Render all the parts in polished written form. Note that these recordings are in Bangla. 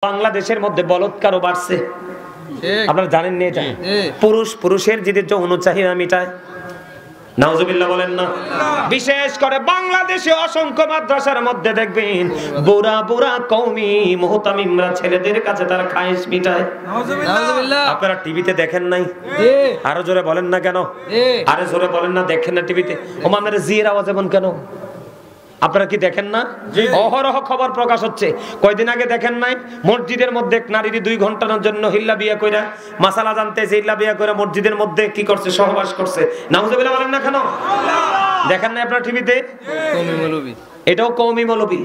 বাংলাদেশের মধ্যে বলৎকারও বাড়ছে, আপনারা জানেন না এটা? পুরুষের যদি যৌন চাহিদা মিটায়, নাউজুবিল্লাহ বলেন না। বিশেষ করে বাংলাদেশে অসংখ্য মাদ্রাসার মধ্যে দেখবেন বুড়া বুড়া কওমি মুহতামিমরা ছেলেদের কাছে তার খায়েশ মিটায়। নাউজুবিল্লাহ। আপনারা টিভিতে দেখেন নাই? আরো জোরে বলেন না কেন? আরে জোরে বলেন না, দেখেন না টিভিতে? ওমা আপনারা জির আওয়াজ এমন কেন? আপনারা কি দেখেন না? অহরহ খবর প্রকাশ হচ্ছে। কয়দিন আগে দেখেন নাই মসজিদের মধ্যে নারীর 2 ঘন্টার জন্য হিল্লা বিয়া কইরা মাসালা জানতে যে হিল্লা বিয়া কইরা মসজিদের মধ্যে কি করছে, সহবাস করছে। নাউজুবিল্লাহ বলেন না কেন? দেখেন না আপনারা টিভিতে? কওমি মৌলবী, এটাও কওমি মৌলবী,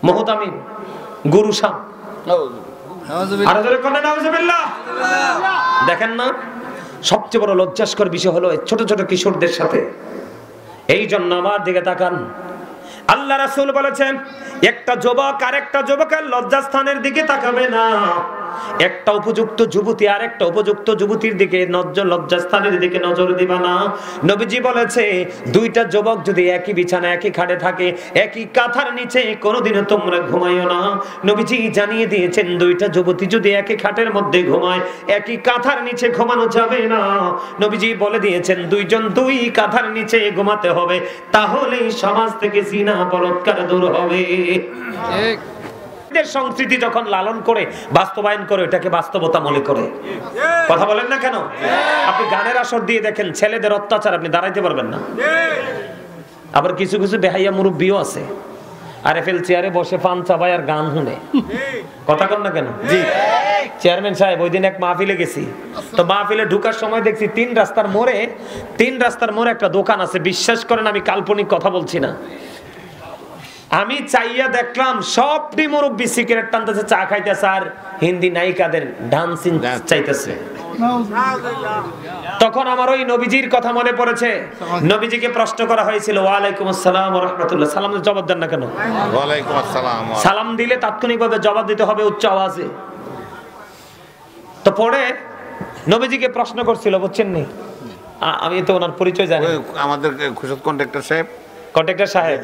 মুহতামিম, গুরু সাহেব। নাউজুবিল্লাহ, আরে জোরে কোন নাউজুবিল্লাহ। দেখেন না? সবচেয়ে বড় লজ্জাস্কর বিষয় হলো ছোট ছোট কিশোরদের সাথে। এই জন্য আমার দিকে তাকান, আল্লাহ রাসূল বলেছেন একটা যুবক আর একটা যুবকের লজ্জাস্থানের দিকে তাকাবে না, একটা উপযুক্ত যুবতী আর একটা উপযুক্ত যুবতীর দিকে লজ্জাস্থানের দিকে নজর দিবা না। নবীজি বলেছে দুইটা যুবক যদি একই বিছানা একই খাটে থাকে, একই কাঁথার নিচে কোনোদিনও তোমরা ঘুমাইও না। নবীজি জানিয়ে দিয়েছেন দুইটা যুবতী যদি একই খাটের মধ্যে ঘুমায়, একই কাঁথার নিচে ঘুমানো যাবে না। নবীজি বলে দিয়েছেন দুইজন দুই কাঁথার নিচে ঘুমাতে হবে, তাহলেই সমাজ থেকে জিনা বলাৎকার দূর হবে। ঠিক। সংস্কৃতি যখন লালন করে বাস্তবায়ন করে এটাকে বাস্তবতা মনে করে। কথা বলেন না কেন? আপনি গানের আসর দিয়ে দেখেন ছেলেদের অত্যাচার, আপনি দাঁড়াইতে পারবেন না। আবার কিছু কিছু বেহাইয়া মুরব্বিও আছে, আরএফএল চেয়ারে বসে পান চাবায় আর গান শুনে। কথা কন না কেন? জি চেয়ারম্যান সাহেব, ওই দিন এক মাহফিলে গেছি, তো মাহফিলে ঢুকার সময় দেখছি 3 রাস্তার মোড়ে একটা দোকান আছে। বিশ্বাস করেন আমি কাল্পনিক কথা বলছি না, আমি চাইয়া দেখলাম সবটি মুরব্বি সিগারেট টানতেছে, চা খাইতেছে আর হিন্দি নায়িকাদের ডান্সিং চাইতেছে। তখন আমার ওই নবীজির কথা মনে পড়েছে। নবীজিকে প্রশ্ন করা হয়েছিল ওয়ালাইকুম আসসালাম ওয়া রাহমাতুল্লাহ, সালামের জবাব দেন না কেন? ওয়ালাইকুম আসসালাম। সালাম দিলে তাৎক্ষণিকভাবে জবাব দিতে হবে উচ্চ আওয়াজে। তো পরে নবীজিকে প্রশ্ন করছিল, বুঝছেন নি? আমি তো ওনার পরিচয় জানি, আমাদের খুশদ কন্ট্রাক্টর সাহেব। কন্ট্রাক্টর সাহেব,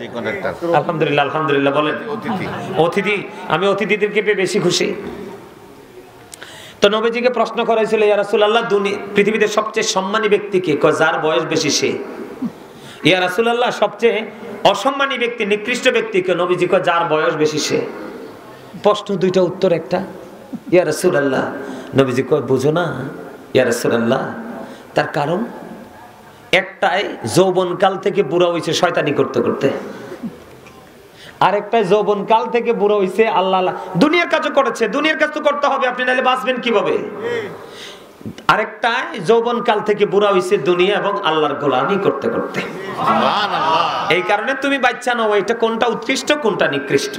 আলহামদুলিল্লাহ আলহামদুলিল্লাহ বলেন। অতিথি, আমি অতিথিদেরকে পেয়ে বেশি খুশি। তো নবীজিকে প্রশ্ন করা হয়েছিল ইয়া রাসূলুল্লাহ পৃথিবীতে সবচেয়ে সম্মানী ব্যক্তি কে? যার বয়স বেশি সে। ইয়া রাসূলুল্লাহ সবচেয়ে অসম্মানী ব্যক্তি, নিকৃষ্ট ব্যক্তি কে? নবীজি কয় যার বয়স বেশি সে। প্রশ্ন দুইটা, উত্তর একটা। ইয়া রাসূলুল্লাহ, নবীজি কয় বুঝো না ইয়া রাসূলুল্লাহ, তার কারণ একটাই যৌবনকাল থেকে বুড়া হইছে শয়তানি করতে করতে, আরেকটাই যৌবনকাল থেকে বুড়া হইছে আল্লাহ দুনিয়ার কাজও করেছে। দুনিয়ার কাজ তো করতে হবে, আপনি নাহলে বাঁচবেন কিভাবে? আরেকটাই যৌবনকাল থেকে বুড়া হইছে দুনিয়া এবং আল্লাহর গোলামি করতে করতে। এই কারণে তুমি বাচ্চা নাও, এটা কোনটা উৎকৃষ্ট কোনটা নিকৃষ্ট।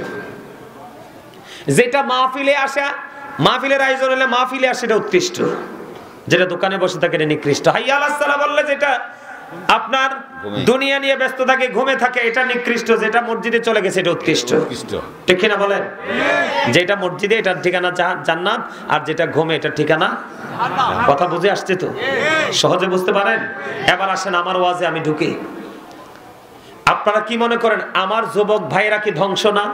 যেটা মাহফিলে আসা, মাহফিলের আয়োজন হলে মাহফিলে আসে এটা উৎকৃষ্ট, যেটা দোকানে বসে থাকে এটা নিকৃষ্ট। হাইয়া আলাস সালাহ বললে যেটা আপনার দুনিয়া নিয়ে ব্যস্ত থাকে, ঘুমে থাকে, এটা নিকৃষ্ট। যেটা মসজিদে চলে গেছে এটা উৎকৃষ্ট। ঠিক কিনা বলেন? যেটা মসজিদে এটার ঠিকানা জান্নাত, আর যেটা ঘুমে এটার ঠিকানা। কথা বুঝে আসছে তো? সহজে বুঝতে পারেন? এবার আসেন আমার ওয়াজে আমি ঢুকি। আপনারা কি মনে করেন আমার যুবক ভাইরা কি ধ্বংস না?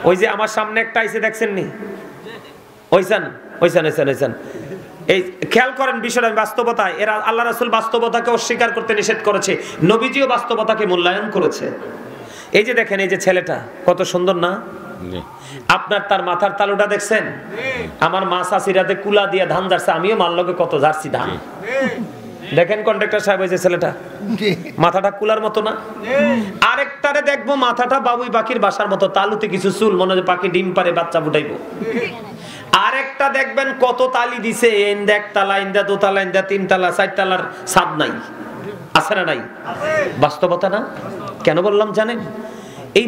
ওই যে আমার সামনে একটা আইছে, দেখছেন নি? ওইসান এই খেয়াল করেন বিষয়টা বাস্তবতা। এরা আল্লাহ রাসূল বাস্তবতাকে অস্বীকার করতে নিষেধ করেছে, নবীজিও বাস্তবতাকে মূল্যায়ন করেছে। এই যে দেখেন, এই যে ছেলেটা কত সুন্দর না? আপনার তার মাথার তালুটা দেখছেন? আমার মা চাষিরাতে কুলা দিয়ে ধান ঝাড়ছে, আমিও মার লগে কত ঝাড়ছি ধান। দেখেন কন্ট্রাক্টর সাহেব, ওই যে ছেলেটা মাথাটা কুলার মতো না? আরেকটারে দেখবো মাথাটা বাবুই পাখির বাসার মতো, তালুতে কিছু চুল, মনে হয় পাখি ডিম পারে বাচ্চা ফুটাইবো। আরেকটা দেখবেন কত তালি দিছে, ইন্দা 1 তালা, ইন্দা 2 তালা, ইন্দা 3 তালা, 4 তালার ছাদ নাই। আছে না নাই? বাস্তবতা না? কেন বললাম জানেন? এই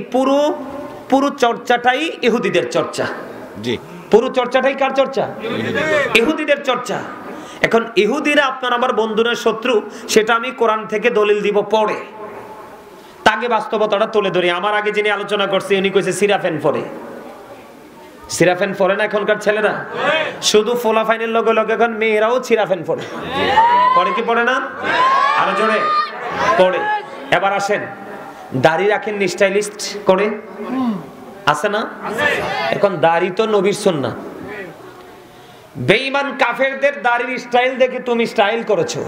পুরো চর্চাটাই ইহুদিদের চর্চা। জি, পুরো চর্চাটাই কার চর্চা? ইহুদিদের চর্চা। এখন ইহুদিরা আপনার আমার বন্ধুদের শত্রু, সেটা আমি কোরআন থেকে দলিল দিব পড়ে, তাকে বাস্তবতাটা তুলে ধরি। আমার আগে যিনি আলোচনা করছে উনি কইছে সিরাফেন পরে। সিরাফেন পরে না এখনকার ছেলেরা? শুধু ফোলাফাইনের লগে লগে এখন মেয়েরাও সিরাফেন পরে। পরে কি পড়ে না? আরো জোরে পড়ে। এবার আসেন, দাড়ি রাখেন স্টাইলিস্ট করে, আছে না? এখন দাড়ি তো নবীর সুন্নাহ। বেঈমান কাফেরদের দাড়ির স্টাইল দেখে তুমি স্টাইল করেছো।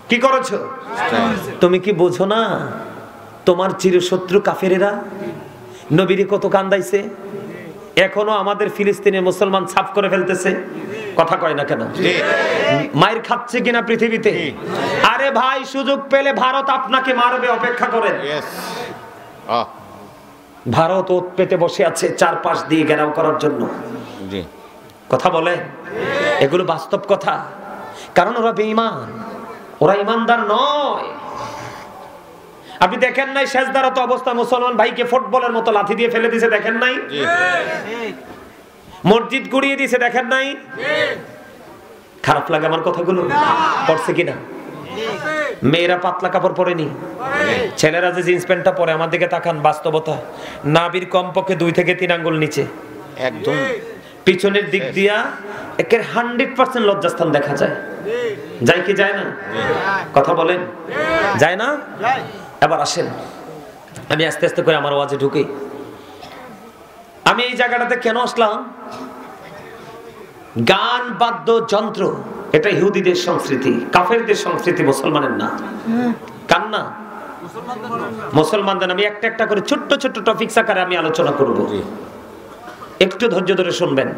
কি করেছো? তুমি কি বোঝো না তোমার চিরশত্রু কাফেরেরা নবীরে কত কান্দাইছে? এখনো আমাদের ফিলিস্তিনের মুসলমান সাফ করে ফেলতেছে। কথা কয় না কেন? মায়ের খাচ্ছে কিনা পৃথিবীতে? আরে ভাই, সুযোগ পেলে ভারত আপনাকে মারবে, অপেক্ষা করেন। ভারত ওত পেতে বসে আছে 4 পাশ দিয়ে ঘেরাও করার জন্য। কথা বলে, এগুলো বাস্তব কথা। কারণ ওরা বেঈমান, ওরা ইমানদার নয়। আপনি দেখেন নাই সেজদারত অবস্থায় মুসলমান ভাইকে ফুটবলের মতো লাথি দিয়ে ফেলে দিয়েছে? দেখেন নাই? মসজিদ গুড়িয়ে দিয়েছে? দেখেন নাই? খারাপ লাগে আমার কথাগুলো? পড়ছে কিনা? মেয়েরা পাতলা কাপড় পরেনি, ছেলেরা যে জিন্স প্যান্টটা পরে, আমার দিকে তাকান। বাস্তবতা, নাভির কমপক্ষে 2 থেকে 3 আঙ্গুল নিচে, একদম পিছনের দিক দিয়া একের 100% লজ্জাস্থান দেখা যায়। যায় কি যায় না? কথা বলেন, যায় না? এবার আসেন, আমি আস্তে আস্তে করে আমার ওয়াজে ঢুকি। আমি এই জায়গাটাতে কেন আসলাম? গান, বাদ্য যন্ত্র, এটা ইহুদিদের সংস্কৃতি, কাফেরদের সংস্কৃতি, মুসলমানের না। কান না? মুসলমানদের। আমি একটা একটা করে ছোট্ট ছোট্ট টপিকস আকারে আমি আলোচনা করব, একটু ধৈর্য ধরে শুনবেন।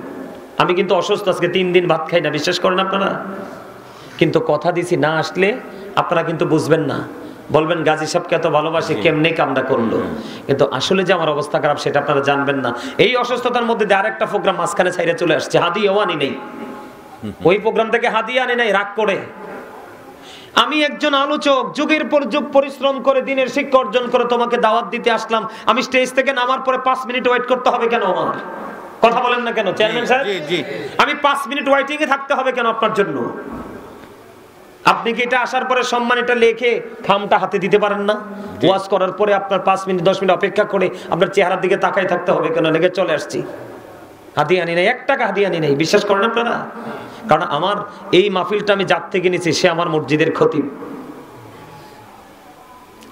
আমি কিন্তু অসুস্থ, আজকে 3 দিন ভাত খাই না, বিশ্বাস করেন আপনারা? কিন্তু কথা দিছি, না আসলে আপনারা কিন্তু বুঝবেন না, বলবেন গাজী সাহেবকে এত ভালোবাসি, কেমনে কামটা করলো। কিন্তু আসলে যে আমার অবস্থা খারাপ সেটা আপনারা জানবেন না। এই অসুস্থতার মধ্যে আরেকটা প্রোগ্রাম মাঝখানে ছাইরে চলে আসছে, হাদিয়াও আনি নেই। ওই প্রোগ্রাম থেকে হাদিয়া আনি নাই রাগ করে। আমি একজন আলোচক, যুগের পর যুগ পরিশ্রম করে দিনের শিক্ষা অর্জন করে তোমাকে দাওয়াত দিতে আসলাম। আমি স্টেজ থেকে নামার পরে 5 মিনিট ওয়েট করতে হবে কেন আমার? কথা বলেন না কেন চেয়ারম্যান সাহেব? আমি 5 মিনিট ওয়েটিং এ থাকতে হবে কেন আপনার জন্য? আপনি কি এটা আসার পরে সম্মান এটা লেখে খামটা হাতে দিতে পারেন না? ওয়াজ করার পরে আপনার 5 মিনিট 10 মিনিট অপেক্ষা করে আপনার চেহারার দিকে তাকাই থাকতে হবে কেন? লেগে চলে আসছি, হাদিয়া আনি নাই, 1 টাকা হাদিয়া আনি নাই। বিশ্বাস করেন আপনারা? কারণ আমার এই মাহফিলটা আমি যার থেকে নিয়েছি, সে আমার মসজিদের খতিব।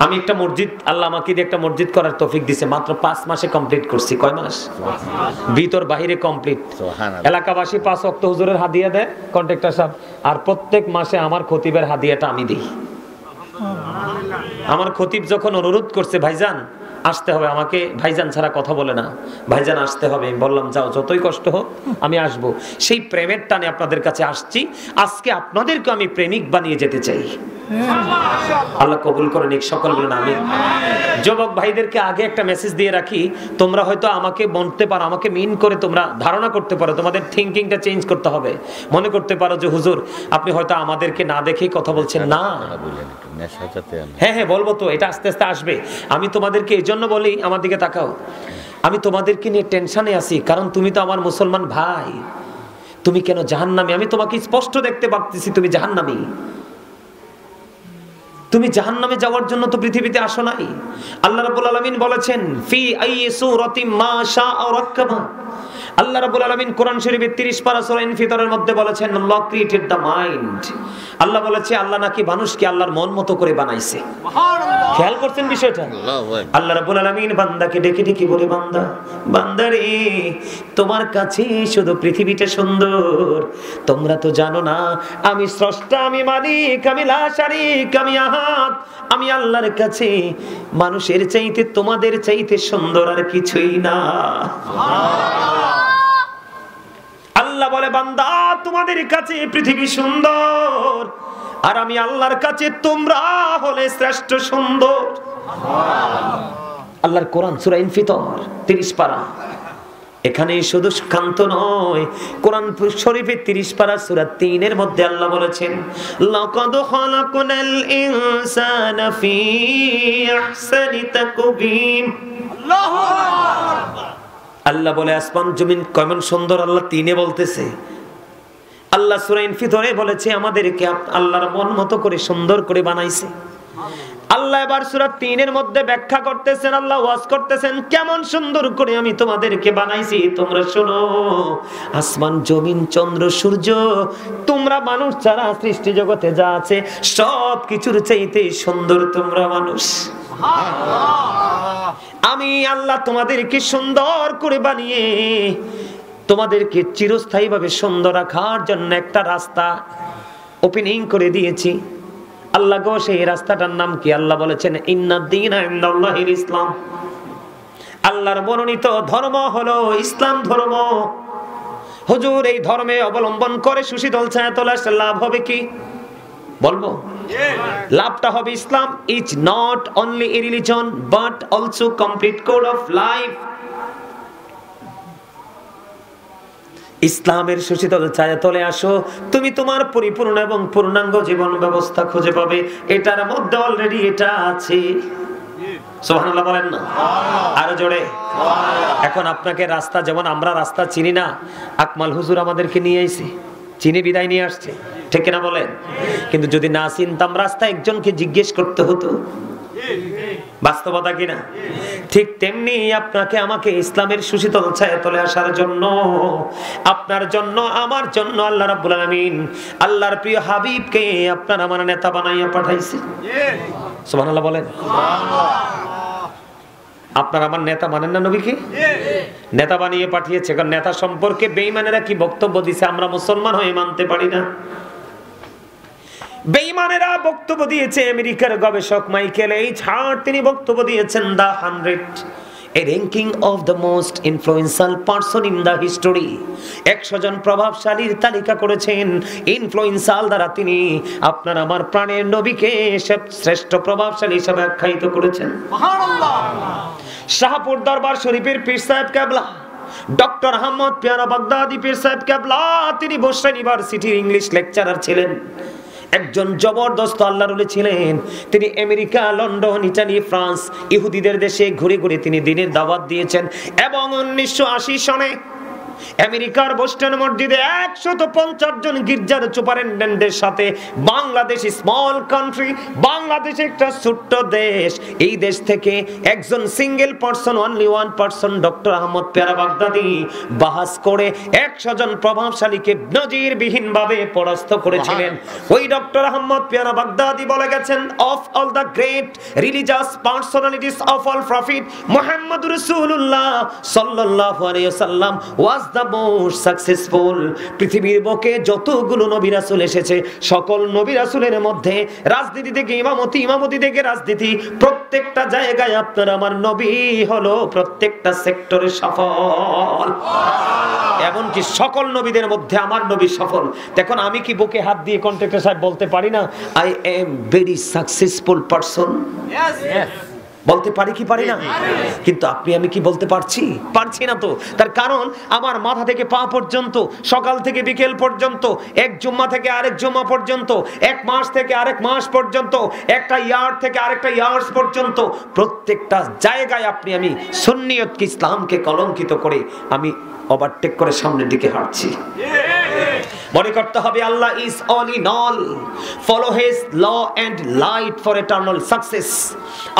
আমি একটা মসজিদ, আল্লাহ আমাকে দিয়ে একটা মসজিদ করার তৌফিক দিয়েছে, মাত্র 5 মাসে কমপ্লিট করছি। কয় মাস? ভিতর বাহিরে কমপ্লিট। এলাকাবাসী 5 ওয়াক্ত হুজুরের হাদিয়া দেয় কন্ট্রাক্টর সাহেব, আর প্রত্যেক মাসে আমার খতিবের হাদিয়াটা আমি দিই। আমার খতিব যখন অনুরোধ করছে ভাইজান আসতে হবে, আমাকে ভাইজান ছাড়া কথা বলে না, ভাইজান আসতে হবে, আমি বললাম যাও, যতই কষ্ট হোক আমি আসবো। সেই প্রেমের টানে আপনাদের কাছে আসছি। আজকে আপনাদেরকে আমি প্রেমিক বানিয়ে যেতে চাই। আল্লাহ কবুল করে নিক, সকল বলেন আমিন। যুবক ভাইদেরকে আগে একটা মেসেজ দিয়ে রাখি, তোমরা হয়তো আমাকে বলতে পারো, আমাকে মিন করে তোমরা ধারণা করতে পারো, তোমাদের থিঙ্কিংটা চেঞ্জ করতে হবে। মনে করতে পারো যে হুজুর আপনি হয়তো আমাদেরকে না দেখেই কথা বলছেন। না, হ্যাঁ হ্যাঁ বলবো তো, এটা আস্তে আস্তে আসবে। আমি তোমাদেরকে এই জন্য বলি, আমার দিকে তাকাও, আমি তোমাদেরকে নিয়ে টেনশনে আছি, কারণ তুমি তো আমার মুসলমান ভাই। তুমি কেন জাহান্নামী? আমি তোমাকে স্পষ্ট দেখতে পাচ্ছি তুমি জাহান্নামী। তুমি জাহান্নামে যাওয়ার জন্য তো পৃথিবীতে আসো নাই। আল্লাহ রাব্বুল আলামিন বলেছেন ফি আইয়ি সূরাতিন মা শাআ রাক্কাবা। আল্লাহ রাব্বুল আলামিন কোরআন শরীফের 30 পারা সূরা ইনফিতরের মধ্যে বলেছেন আল্লাহ ক্রিয়েটেড দ্য মাইন্ড। আল্লাহ বলেছে আল্লাহ নাকি মানুষকে আল্লাহর মন মতো করে বানাইছে। সুবহানাল্লাহ, খেয়াল করছেন বিষয়টা? আল্লাহ রাব্বুল আলামিন বান্দাকে ডেকে ডেকে বলে, বান্দা বান্দারে তোমার কাছে শুধু পৃথিবীটা সুন্দর, তোমরা তো জানো না আমি স্রষ্টা, আমি মালিক, আমি লা শারীক, আমি আহাদ। আমি আল্লাহর কাছে মানুষের চাইতে তোমাদের চাইতে সুন্দর আর কিছুই না। আল্লাহ বলে বান্দা তোমাদের কাছে পৃথিবী সুন্দর, আর আমি আল্লাহর কাছে তোমরা হলে শ্রেষ্ঠ সুন্দর। আল্লাহর কোরআন সূরা ইনফিতর 30 পারা। এখানে শুধু কান্ত নয়, কোরআন শরীফের 30 পারা সূরা 3 এর মধ্যে আল্লাহ বলেছেন লাকাদ খালাকনাল ইনসানা ফি আহসানি তাকওয়িম। আল্লাহু আকবার। আল্লাহ বলে আসমান জমিন কেমন সুন্দর, আল্লাহ 3 বলতেছে। আল্লাহ সূরা ইনফিতরে বলেছে আমাদেরকে আল্লাহর মন মতো করে সুন্দর করে বানাইছে। আল্লাহ এবার সূরা 3 এর মধ্যে ব্যাখ্যা করতেছেন, আল্লাহ ওয়াজ করতেছেন কেমন সুন্দর করে আমি তোমাদেরকে বানাইছি। তোমরা শোনো, আসমান জমিন চন্দ্র সূর্য, তোমরা মানুষ ছাড়া সৃষ্টি জগতে যা আছে সব কিছুর চাইতে সুন্দর তোমরা মানুষ। সুবহানাল্লাহ। আমি আল্লাহ তোমাদেরকে সুন্দর করে বানিয়ে তোমাদেরকে চিরস্থায়ীভাবে সুন্দর রাখার জন্য একটা রাস্তা ওপেনিং করে দিয়েছি। আল্লাহ গো, সেই রাস্তাটার নাম কি? আল্লাহ বলেছেন ইন্নাদ-দীনা ইনদাল্লাহিল ইসলাম। আল্লাহর মনোনীত ধর্ম হলো ইসলাম ধর্ম। হুজুর, এই ধর্মে অবলম্বন করে সুশীতল ছায়াতলে আসলে লাভ হবে কি? বলবো, লাভটা হবে Islam is not only a religion but also complete code of life. ইসলামের সুশীতল ছায়াতলে আসো, তুমি তোমার পরিপূর্ণ এবং পূর্ণাঙ্গ জীবন ব্যবস্থা খুঁজে পাবে। এটার মধ্যে অলরেডি এটা আছে। সুবহানাল্লাহ বলেন না? আরো জোরে। এখন আপনাকে রাস্তা, যেমন আমরা রাস্তা চিনি না, আকমাল হুজুর আমাদেরকে নিয়ে আইছে, চিনি বিদায় নিয়ে আসছে, ঠিক কিনা বলেন? কিন্তু যদি না চিনতাম রাস্তা একজনকে জিজ্ঞেস করতে হতো। বাস্তবতা কিনা? ঠিক তেমনি আপনাকে আমাকে ইসলামের সুশীতল ছায়াতলে আসার জন্য, আপনার জন্য, আমার জন্য আল্লাহ রাব্বুল আলামিন আল্লাহর প্রিয় হাবিবকে আপনার আমার নেতা বানাইয়া পাঠাইছে। সুবহানাল্লাহ বলেন। আপনারা আমার নেতা মানেন না নবীকে? নেতা বানিয়ে পাঠিয়েছে। কারণ নেতা সম্পর্কে বেঈমানেরা কি বক্তব্য দিছে আমরা মুসলমান হয়ে মানতে পারি না। বেঈমানেরা বক্তব্য দিয়েছে, আমেরিকার গবেষক মাইকেল এইচ হার্ট তিনি বক্তব্য দিয়েছেন the 100 a ranking of the most influential person in the history। 100 জন প্রভাবশালীর তালিকা করেছেন। ইনফ্লুয়েন্সাল দ্বারা তিনি আপনার আমার প্রাণের নবীকে শ্রেষ্ঠ প্রভাবশালী হিসেবে আখ্যায়িত করেছেন। সুবহানাল্লাহ। শাহপুর দরবার শরীফের পীর সাহেব কেবলা ডক্টর আহমদ পেয়ারা বাগদাদি পীর সাহেব কেবলা তিনি বসরা ইউনিভার্সিটির ইংলিশ লেকচারার ছিলেন। একজন জবরদস্ত আল্লাহর ওলি ছিলেন। তিনি আমেরিকা, লন্ডন, ইতালি, ফ্রান্স ইহুদিদের দেশে ঘুরে ঘুরে তিনি দ্বীনের দাওয়াত দিয়েছেন। এবং 1980 সনে আমেরিকার বোস্টন মসজিদে 150 জন গির্জার সুপারিনটেন্ডেন্টের সাথে বাংলাদেশ, স্মল কান্ট্রি, বাংলাদেশ একটা ছোট্ট দেশ, এই দেশ থেকে একজন single person, only one person doctor Ahmad Peyara Baghdadi বাহাস করে 100 জন প্রভাবশালীকে নজিরবিহীন ভাবে পরাস্ত করেছিলেন। ওই ডক্টর আহমদ পেয়ারা বাগদাদি বলে গেছেন, of all the great religious personalities of all prophet Muhammad রাসূলুল্লাহ সাল্লাল্লাহু আলাইহি ওয়াসাল্লাম ওয়াজ the most successful। পৃথিবীর বুকে যতগুলো নবী রাসূল এসেছে, সকল নবী রাসূলের মধ্যে রাজনীতি থেকে ইমামতি, ইমামতি থেকে রাজনীতি, প্রত্যেকটা জায়গায় আপনার আমার নবী হলো প্রত্যেকটা সেক্টরে সফল। এমনকি সকল নবীদের মধ্যে আমার নবী সফল। দেখুন, আমি কি বুকে হাত দিয়ে কন্ট্রাক্টর সাহেব বলতে পারি না I am very successful person? বলতে পারি কি পারি না? কিন্তু আপনি আমি কি বলতে পারছি? পারছি না তো। তার কারণ আমার মাথা থেকে পা পর্যন্ত, সকাল থেকে বিকেল পর্যন্ত, এক জুম্মা থেকে আরেক জুম্মা পর্যন্ত, এক মাস থেকে আরেক মাস পর্যন্ত, একটা ইয়ার থেকে আরেকটা ইয়ার্স পর্যন্ত, প্রত্যেকটা জায়গায় আপনি আমি সুন্নিয়তকে, ইসলামকে কলঙ্কিত করে আমি ওভারটেক করে সামনের দিকে হাঁটছি। মনে করতে হবে Allah is all in all, follow his law and light for eternal success.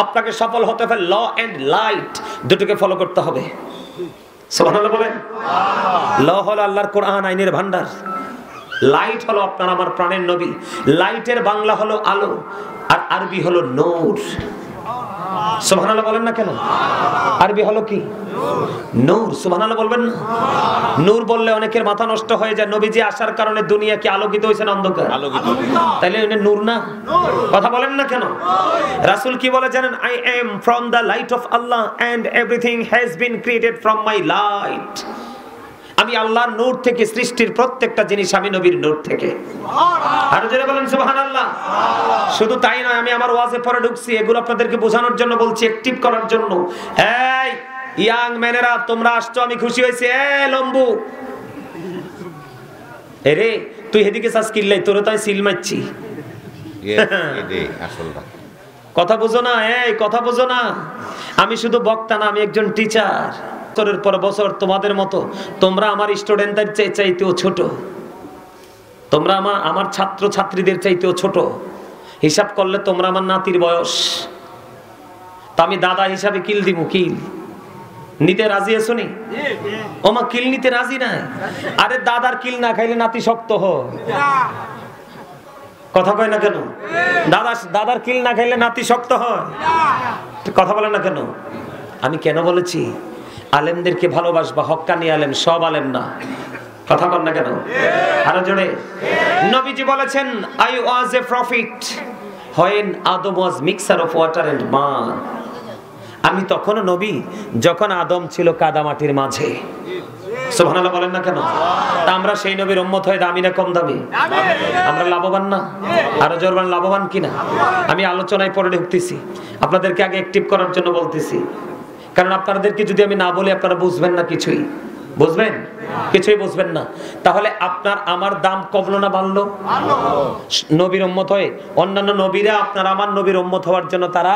আপনাকে সফল হতে হবে ল এন্ড লাইট দুটোকে ফলো করতে হবে। সুবহানাল্লাহ বলেন। ল হলো আল্লাহর কোরআন, আইনের ভান্ডার। লাইট হলো আপনার আমার প্রাণের নবী। লাইটের বাংলা হলো আলো, আর আরবি হলো নূর। সুবহানাল্লাহ বলেন না কেন? আরবি হলো কি? নূর। সুবহানাল্লাহ বলবেন না? নূর বললে অনেকের মাথা নষ্ট হয়ে যায়। নবীজি আসার কারণে দুনিয়া কি আলোকিত হয়েছে না অন্ধকার? আলোকিত। তাইলে এটা নূর না? কথা বলেন না কেন? রাসূল কি বলে জানেন? I am from the light of Allah and everything has been created from my light. আমি আল্লাহর নূর থেকে, সৃষ্টির প্রত্যেকটা জিনিস আমি নবীর নূর থেকে। আর যারা বলেন সুবহানাল্লাহ। শুধু তাই নয়, আমি আমার ওয়াজে পরে ঢুকছি, এগুলো আপনাদেরকে বোঝানোর জন্য বলছি, অ্যাক্টিভ করার জন্য। এই ইয়াং ম্যানেরা, তোমরা আসছো, আমি খুশি হয়েছি। এ লম্বু, এরে তুই হেদিকে চাস কিল্লাই, তোরে তাই সিল মারছি। কথা বুঝো না? এই কথা বুঝো না? আমি শুধু বক্তা না, আমি একজন টিচার। বছরের পর বছর তোমাদের মতো, তোমরা আমার স্টুডেন্টদের চাইতেও ছোট, তোমরা আমার ছাত্র ছাত্রীদের চাইতেও ছোট। হিসাব করলে তোমরা আমার নাতির বয়স। তা আমি দাদা হিসাবে কিল দিব। কিল নিতে রাজি আছো নি? ওমা কিল নিতে রাজি না? আরে দাদার কিল না খাইলে নাতি শক্ত হয়। কথা কয় না কেন? দাদার কিল না খাইলে নাতি শক্ত হয়। কথা বলে না কেন? আমি কেন বলেছি আলেমদেরকে ভালোবাসবা, হক্কানি আলেম, সব আলেম না। কথা বল না কেন? আরো জোরে। নবীজি বলেছেন, I was a prophet when Adam was mixture of water and mud. আমি তখনও নবী যখন আদম ছিল কাদামাটির মাঝে। সুবহানাল্লাহ বলেন না কেন? তা আমরা সেই নবীর উম্মত হয়ে দামি না কম দামি? আমরা লাভবান না? আরো জোরবান লাভবান কিনা? আমি আলোচনায় পরে ঢুকতেছি, আপনাদেরকে আগে অ্যাক্টিভ করার জন্য বলতেছি, কারণ আপনাদেরকে যদি আমি না বলি আপনারা বুঝবেন না, কিছুই বুঝবেন, কিছুই বুঝবেন না। তাহলে আপনার আমার দাম কমলো না বাড়লো? নবীর উম্মত হয়ে অন্যান্য নবীরা আপনার আমার নবীর উম্মত হওয়ার জন্য তারা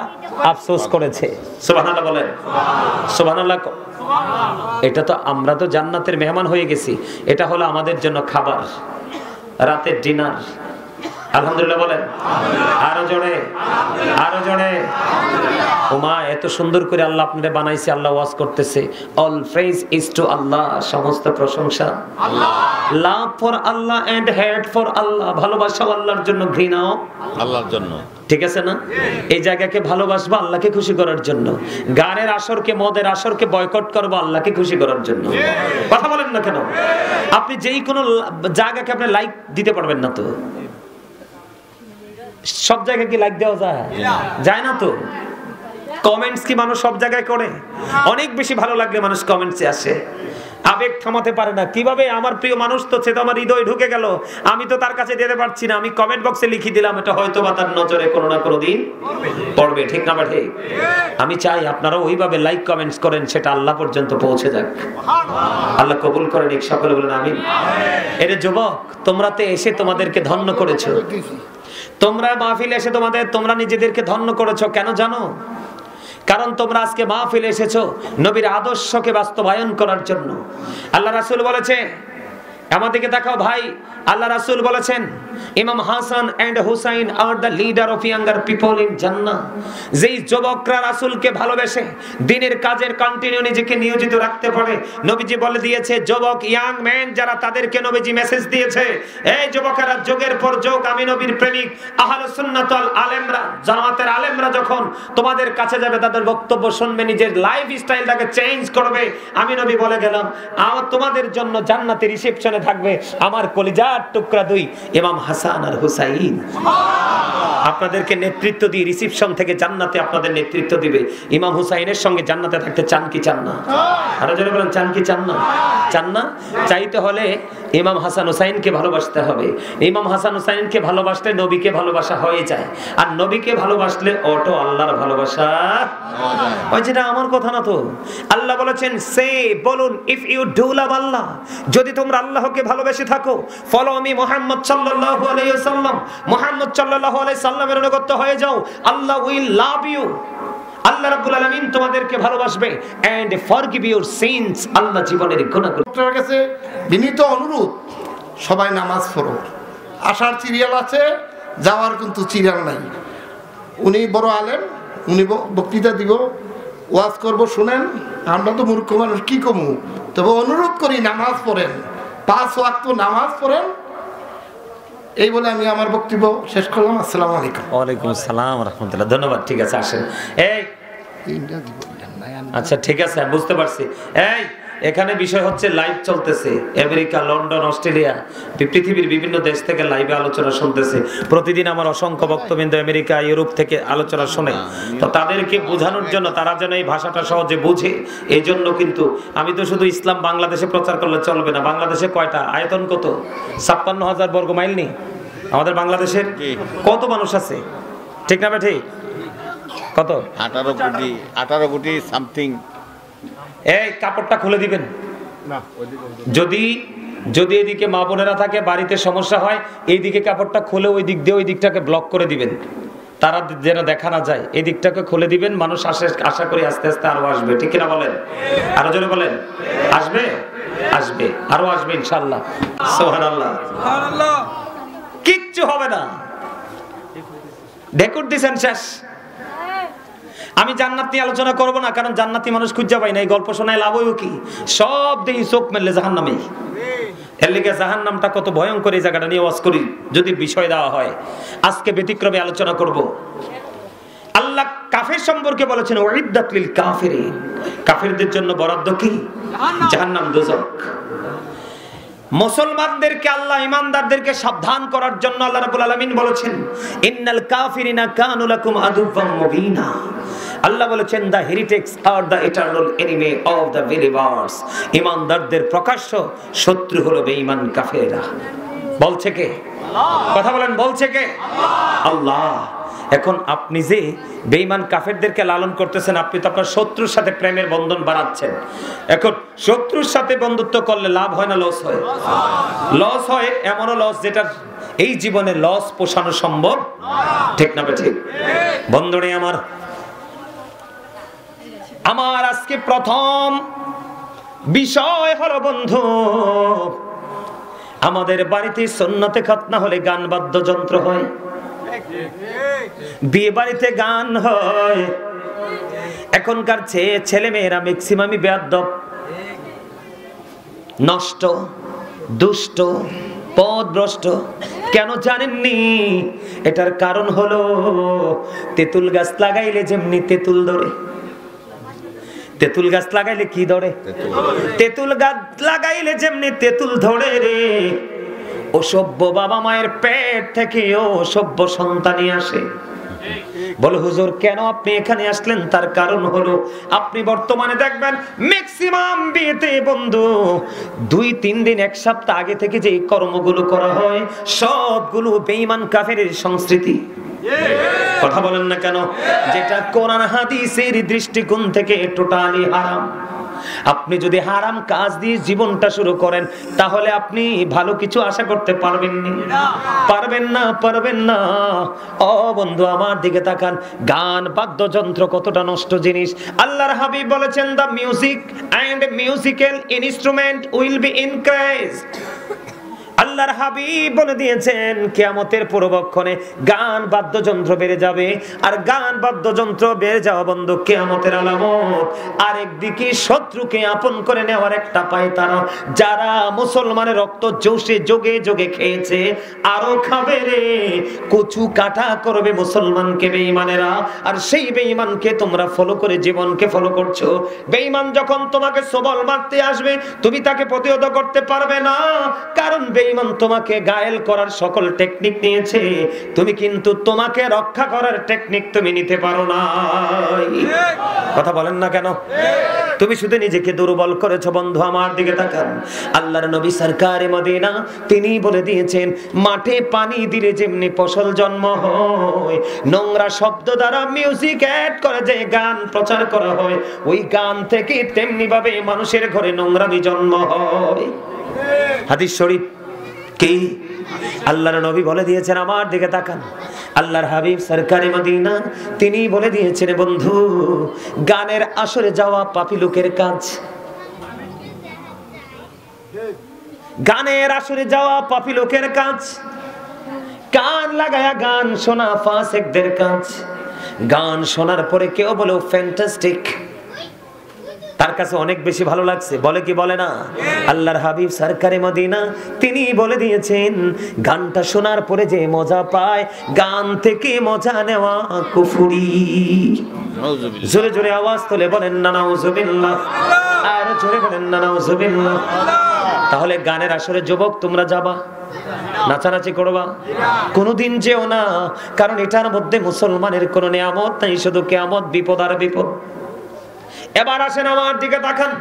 আফসোস করেছে। সুবহানাল্লাহ বলেন, সুবহানাল্লাহ। এটা তো আমরা তো জান্নাতের মেহমান হয়ে গেছি, এটা হলো আমাদের জন্য খাবার, রাতের ডিনার। আলহামদুলিল্লাহ বলেন, আরো জোরে, আরো জোরে। ওমা এত সুন্দর করে আল্লাহ আপনাদের বানাইছে, আল্লাহ ওয়াজ করতেছে, all praise is to Allah, সমস্ত প্রশংসা আল্লাহ। Love for Allah and hate for Allah, ভালোবাসা আল্লাহর জন্য, ঘৃণাও আল্লাহর জন্য। ঠিক আছে না? এই জায়গাকে ভালোবাসবো আল্লাহকে খুশি করার জন্য, গানের আসরকে, মদের আসরকে বয়কট করবো আল্লাহকে খুশি করার জন্য। কথা বলেন না কেন? আপনি যেই কোনো জায়গাকে আপনি লাইক দিতে পারবেন না তো, সব জায়গায় কি লাইক দেওয়া যায়? যায় না তো। কমেন্টস কি মানুষ সব জায়গায় করে? অনেক বেশি ভালো লাগলে মানুষ কমেন্টসে আসে, আবেগ থামাতে পারে না। কিভাবে? আমার প্রিয় মানুষ তো, সে তো আমার হৃদয়ে ঢুকে গেল, আমি তো তার কাছে যেতে পারছি না, আমি কমেন্ট বক্সে লিখে দিলাম, এটা হয়তো বা তার নজরে কোনো না কোনো দিন পড়বে। ঠিক না বাঠে? আমি চাই আপনারা ওইভাবে লাইক কমেন্টস করেন, সেটা আল্লাহ পর্যন্ত পৌঁছে যাক। আল্লাহ কবুল করেন, এক সকলে বলেন আমিন। এর যুবক, তোমরা তো এসে তোমাদেরকে ধন্য করেছো, তোমরা মাহফিলে এসে তোমরা নিজেদেরকে ধন্য করেছো। কেন জানো? কারণ তোমরা আজকে মাহফিলে এসেছো নবীর আদর্শকে বাস্তবায়ন করার জন্য। আল্লাহ রাসূল বলেছে, আমাদেরকে দেখাও ভাই, আল্লাহ রাসূল বলেছেন, ইমাম Hasan and Hussain are the leader of younger people in Jannah. যেই যুবকরা রাসূলকে ভালোবেসে দ্বীনের কাজের কন্টিনিউ নিজেকে নিয়োজিত রাখতে পারে, নবীজি বলে দিয়েছে, যুবক ইয়াং ম্যান যারা, তাদেরকে নবীজি মেসেজ দিয়েছে, এই যুবকেরা যুগের পর যুগ আমি নবীর প্রেমিক আহলে সুন্নাত ওয়াল আলেমরা, জামাতের আলেমরা যখন তোমাদের কাছে যাবে, তাদের বক্তব্য শুনবে, নিজের লাইফ স্টাইলটাকে চেঞ্জ করবে। আমি নবী বলে গেলাম, আর তোমাদের জন্য জান্নাতে রিসেপশনে থাকবে আমার কলিজার টুকরা দুই ইমাম হাসান আর হুসাইন। আপনাদেরকে নেতৃত্ব দিয়ে রিসেপশন থেকে জান্নাতে আপনাদের নেতৃত্ব দিবে। ইমাম হুসাইনের সঙ্গে জান্নাতে থাকতে চান কি চান না? আরো জোরে বলেন, চান কি চান না? চান না? চাইতে হলে ইমাম হাসান হুসাইনকে ভালোবাসতে হবে। ইমাম হাসান হুসাইনকে ভালোবাসলে নবীকে ভালোবাসা হয়ে যায়, আর নবীকে ভালোবাসলে অটো আল্লাহর ভালোবাসা। ওই যেটা আমার কথা না তো, আল্লাহ বলেছেন, সে বলুন, ইফ ইউ ডু লাভ আল্লাহ, যদি তোমরা আল্লাহকে ভালোবেসে থাকো, ফলো মি মুহাম্মদ সাল্লাল্লাহু আলাইহি ওয়াসাল্লাম, মুহাম্মদ সাল্লাল্লাহু আলাইহি সাল্লামের অনুগত হয়ে যাও, আল্লাহ উইল লাভ ইউ, আল্লাহ রাব্বুল আলামিন তোমাদেরকে ভালোবাসবে, এন্ড ফরগিভ ইউর সিনস, আল্লাহ জীবনের গুনাহগুলো। আপনার কাছে বিনীত অনুরোধ, সবাই নামাজ পড়ো। আসার সিরিয়াল আছে, যাওয়ার কিন্তু সিরিয়াল নাই। উনি বড় আলেম, উনি বক্তৃতা দিব, ওয়াজ করব, শুনেন। আমরা তো মূর্খ মানুষ, কি কমু? তবে অনুরোধ করি নামাজ পড়েন, 5 ওয়াক্ত নামাজ পড়েন। এই বলে আমি আমার বক্তব্য শেষ করলাম। আসসালামু আলাইকুম। ওয়ালাইকুম আসসালাম ওয়া রাহমাতুল্লাহ। ধন্যবাদ। ঠিক আছে, আসেন। এই আচ্ছা ঠিক আছে, বুঝতে পারছি। এই এখানে বিষয় হচ্ছে লাইভ চলতেছে, আমেরিকা, লন্ডন, অস্ট্রেলিয়া, পৃথিবীর বিভিন্ন দেশ থেকে লাইভে আলোচনা শুনতেছে। প্রতিদিন আমার অসংখ্য বক্তবৃন্দ আমেরিকা, ইউরোপ থেকে আলোচনা শুনে, তো তাদেরকে বোঝানোর জন্য, তারা যেন এই ভাষাটা সহজে বুঝে, এই জন্য কিন্তু আমি তো শুধু ইসলাম বাংলাদেশে প্রচার করলে চলবে না। বাংলাদেশে কয়টা আয়তন? কত? 56,000 বর্গ মাইল নেই আমাদের বাংলাদেশের? কত মানুষ আছে? ঠিক না ঠিক? কত? 18 কোটি সামথিং। এই কাপড়টা খুলে দিবেন। যদি যদি এদিকে মা বোনেরা থাকে, বাড়িতে সমস্যা হয়, এইদিকে কাপড়টা খুলে ওই দিক দিয়ে ওই দিকটাকে ব্লক করে দিবেন, তারা যেন দেখা না যায়। এই দিকটাকে খুলে দিবেন, মানুষ আশা করি আস্তে আস্তে আরো আসবে। ঠিক কিনা বলেন? আরো জোরে বলেন, আসবে? আসবে, আরো আসবে ইনশাআল্লাহ। সুবহানাল্লাহ, সুবহানাল্লাহ। কিচ্ছু হবে না, রেকর্ড দিছেন শেষ। আমি জান্নাত নিয়ে আলোচনা করব না, কারণ জান্নাতি মানুষ খুঁজে পাই না। এই গল্প শোনায় লাভ হইব কি? সব দেখি চোখ মেললে জাহান্নামেই। এর লিগে জাহান্নামটা কত ভয়ঙ্কর, এই জায়গাটা নিয়ে ওয়াজ করি যদি বিষয় দেওয়া হয়। আজকে ব্যতিক্রমে আলোচনা করব। আল্লাহ কাফের সম্পর্কে বলেছেন উইদ্দাত লিল কাফিরিন, কাফেরদের জন্য বরাদ্দ কি? জাহান্নাম, দোজখ। মুসলমানদেরকে আল্লাহ ইমানদারদেরকে সাবধান করার জন্য আল্লাহ রাব্বুল আলামিন বলেছেন ইন্নাল কাফিরিনা কানু লাকুম আদুওয়াম মুবিনা। আল্লাহ বলেছেন the heretics are the eternal enemy of the believers. ইমানদারদের প্রকাশ্য শত্রু হলো বেঈমান কাফেররা। বলছে কে? কথা বলেন, বলছে কে? আল্লাহ। এখন আপনি যে বেঈমান কাফেরদেরকে লালন করতেছেন, আপনি তো আপনার শত্রুর সাথে প্রেমের বন্ধন বাড়াচ্ছেন। এখন শত্রুর সাথে বন্ধুত্ব করলে লাভ হয় না লস হয়? লস হয়, এমনও লস যেটা এই জীবনে লস পোষানো সম্ভব, ঠিক না ঠিক? বন্ধুরে আমার আজকে প্রথম বিষয় হলো বন্ধু, আমাদের বাড়িতে সুন্নতে খতনা হলে গান বাদ্যযন্ত্র হয়, বিয়ে বাড়িতে গান হয়। এখনকার ছেলে মেয়েরা ম্যাক্সিমামই বেয়াদব, নষ্ট, দুষ্ট, পথভ্রষ্ট। কেন জানেননি? এটার কারণ হলো তেঁতুল গাছ লাগাইলে যেমনি তেঁতুল ধরে, তেঁতুল গাছ লাগাইলে কি ধরে? তেঁতুল গাছ লাগাইলে যেমনি তেঁতুল ধরে রে, অসভ্য বাবা মায়ের পেট থেকে অসভ্য সন্তানই আসে। বলে হুজুর কেন আপনি এখানে আসলেন? তার কারণ হলো আপনি বর্তমানে দেখবেন ম্যাক্সিমাম বিয়েতে বন্ধু 2-3 দিন, 1 সপ্তাহ আগে থেকে যে কর্মগুলো করা হয় সবগুলো বেঈমান কাফেরের সংস্কৃতি। কথা বলেন না কেন? যেটা কোরআন হাদিসের দৃষ্টিকোণ থেকে টোটালি হারাম। আপনি যদি হারাম কাজ দিয়ে জীবনটা শুরু করেন তাহলে আপনি ভালো কিছু আশা করতে পারবেন না, পারবেন না, পারবেন না। ও বন্ধু আমার দিকে তাকান, গান বাদ্যযন্ত্র কতটা নষ্ট জিনিস। আল্লাহর হাবিব বলেছেন the music and musical instrument will be increased. আল্লাহর হাবিব বলে দিয়েছেন কিয়ামতের পূর্বক্ষণে গান বাদ্যযন্ত্র বেড়ে যাবে। আর গান বাদ্যযন্ত্র বেড়ে যাওয়া বন্ধু কিয়ামতের আলামত। আরেকদিকে শত্রুকে আপন করে নেওয়ার একটা পায় তারা, যারা মুসলমানের রক্ত জোশে যোগে যোগে খেয়েছে আরো খাবে রে। কচু কাটা করবে মুসলমানকে বেঈমানেরা, আর সেই বেঈমানকে তোমরা ফলো করে জীবনকে ফলো করছো। বেঈমান যখন তোমাকে সবল মারতে আসবে তুমি তাকে প্রতিহত করতে পারবে না, কারণ বেঈমান তোমাকে ঘায়েল করার সকল টেকনিক নিয়েছে, তুমি কিন্তু তোমাকে রক্ষা করার টেকনিক তুমি নিতে পারো না। কথা বলেন না কেন? তুমি শুধু নিজেকে দুর্বল করেছো। বন্ধু আমার দিকে তাকান, আল্লাহর নবী সরকারে মদিনা তিনি বলে দিয়েছেন মাঠে পানি দিলে যেমনি ফসল জন্ম হয়, নোংরা শব্দ দ্বারা মিউজিক অ্যাড করে যে গান প্রচার করা হয় ওই গান থেকে তেমনি ভাবে মানুষের ঘরে নোংরামি জন্ম হয়। হাদিস শরীফ কি? আল্লাহর নবী বলে দিয়েছেন, আমার দিকে তাকান, আল্লাহর হাবিব সরকারে মদিনা তিনি বলে দিয়েছেন বন্ধু গানের আসরে যাওয়া পাপী লোকের কাজ, গানের আসরে যাওয়া পাপী লোকের কাজ, কান লাগায়া গান শোনা ফাসিকদের কাজ। গান শোনার পরে কেউ বলে ফ্যান্টাস্টিক, তার কাছে অনেক বেশি ভালো লাগছে, বলে কি বলে না? আল্লাহর হাবিব সরকারে মদিনা তিনি বলে দিয়েছেন গানটা শোনার পরে যে মজা পায় গান থেকে মজা নেওয়া কুফরি। জোরে জোরে আওয়াজ তুলে বলেন না নাউজুবিল্লাহ, আর জোরে বলেন না নাউজুবিল্লাহ। তাহলে গানের আসরে যুবক তোমরা যাবা, নাচানাচি করবা? কোনোদিন যেও না, কারণ এটার মধ্যে মুসলমানের কোনো নিয়ামত নাই, শুধু কিয়ামত, বিপদ আর বিপদ। এবার আসেন আমার দিকে তাকান,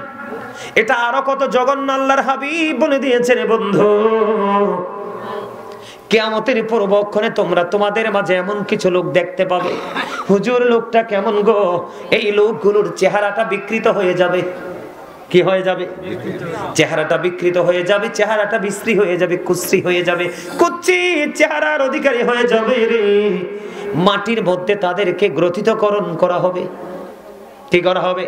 এটা আরো কত জঘন্য আল্লাহর হাবিব বলে দিয়েছেন বন্ধু। কিয়ামতের পূর্বক্ষণে তোমরা তোমাদের মাঝে এমন কিছু লোক দেখতে পাবে, হুজুর লোকটা কেমন গো? এই লোকগুলোর চেহারাটা বিকৃত হয়ে যাবে। কি হয়ে যাবে? চেহারাটা বিকৃত হয়ে যাবে, চেহারাটা বিশ্রী হয়ে যাবে, কুশ্রী হয়ে যাবে, কুচ্ছিত চেহারার অধিকারী হয়ে যাবে রে। মাটির মধ্যে তাদেরকে গ্রথিতকরণ করা হবে। কি করা হবে?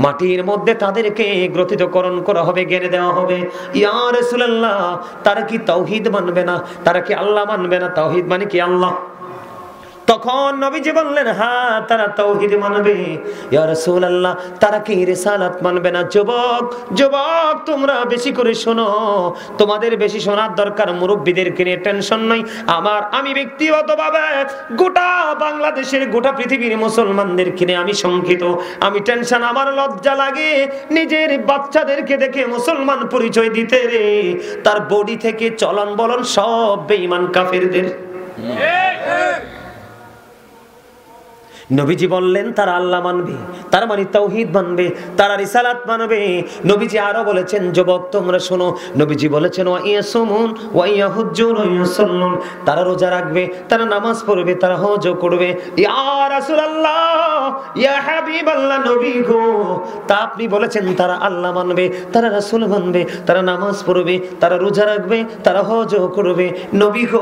মাটির মধ্যে তাদেরকে গ্রথিতকরণ করা হবে, জ্ঞানে দেওয়া হবে। ইয়া রাসূলুল্লাহ, তারা কি তাওহীদ মানবে না? তারা কি আল্লাহ মানবে না? তাওহীদ মানে কি? আল্লাহ। তখন নবীজি বললেন হ্যাঁ তারা তাওহীদ মানবে। ইয়া রাসূলুল্লাহ তারা কি রিসালাত মানবে না? যুবক যুবক তোমরা বেশি করে শোনো, তোমাদের বেশি শোনার দরকার, মুরব্বীদেরকে নিয়ে টেনশন নাই। আমি ব্যক্তিগতভাবে গোটা বাংলাদেশের গোটা পৃথিবীর মুসলমানদেরকে নিয়ে আমি শঙ্কিত, আমি টেনশন, আমার লজ্জা লাগে নিজের বাচ্চাদেরকে দেখে মুসলমান পরিচয় দিতে রে। তার বডি থেকে চলন বলন সব বেঈমান কাফেরদের। নবীজি বললেন তারা আল্লাহ মানবে, তার মানে তাওহীদ মানবে, তারা রিসালাত মানবে। নবীজি আরো বলেছেন যুবক তোমরা শোনো, নবীজি বলেছেন ওয়া ইয়াসুমুন ওয়া ইয়াহুজ্জুন ওয়া ইউসাল্লুন, তারা রোজা রাখবে, তারা নামাজ পড়বে, তারা হজ করবে। ইয়া রাসূলুল্লাহ ইয়া হাবিবাল্লাহ, নবী গো তা আপনি বলেছেন তারা আল্লাহ মানবে, তারা রাসূল মানবে, তারা নামাজ পড়বে, তারা রোজা রাখবে, তারা হজ করবে। নবী গো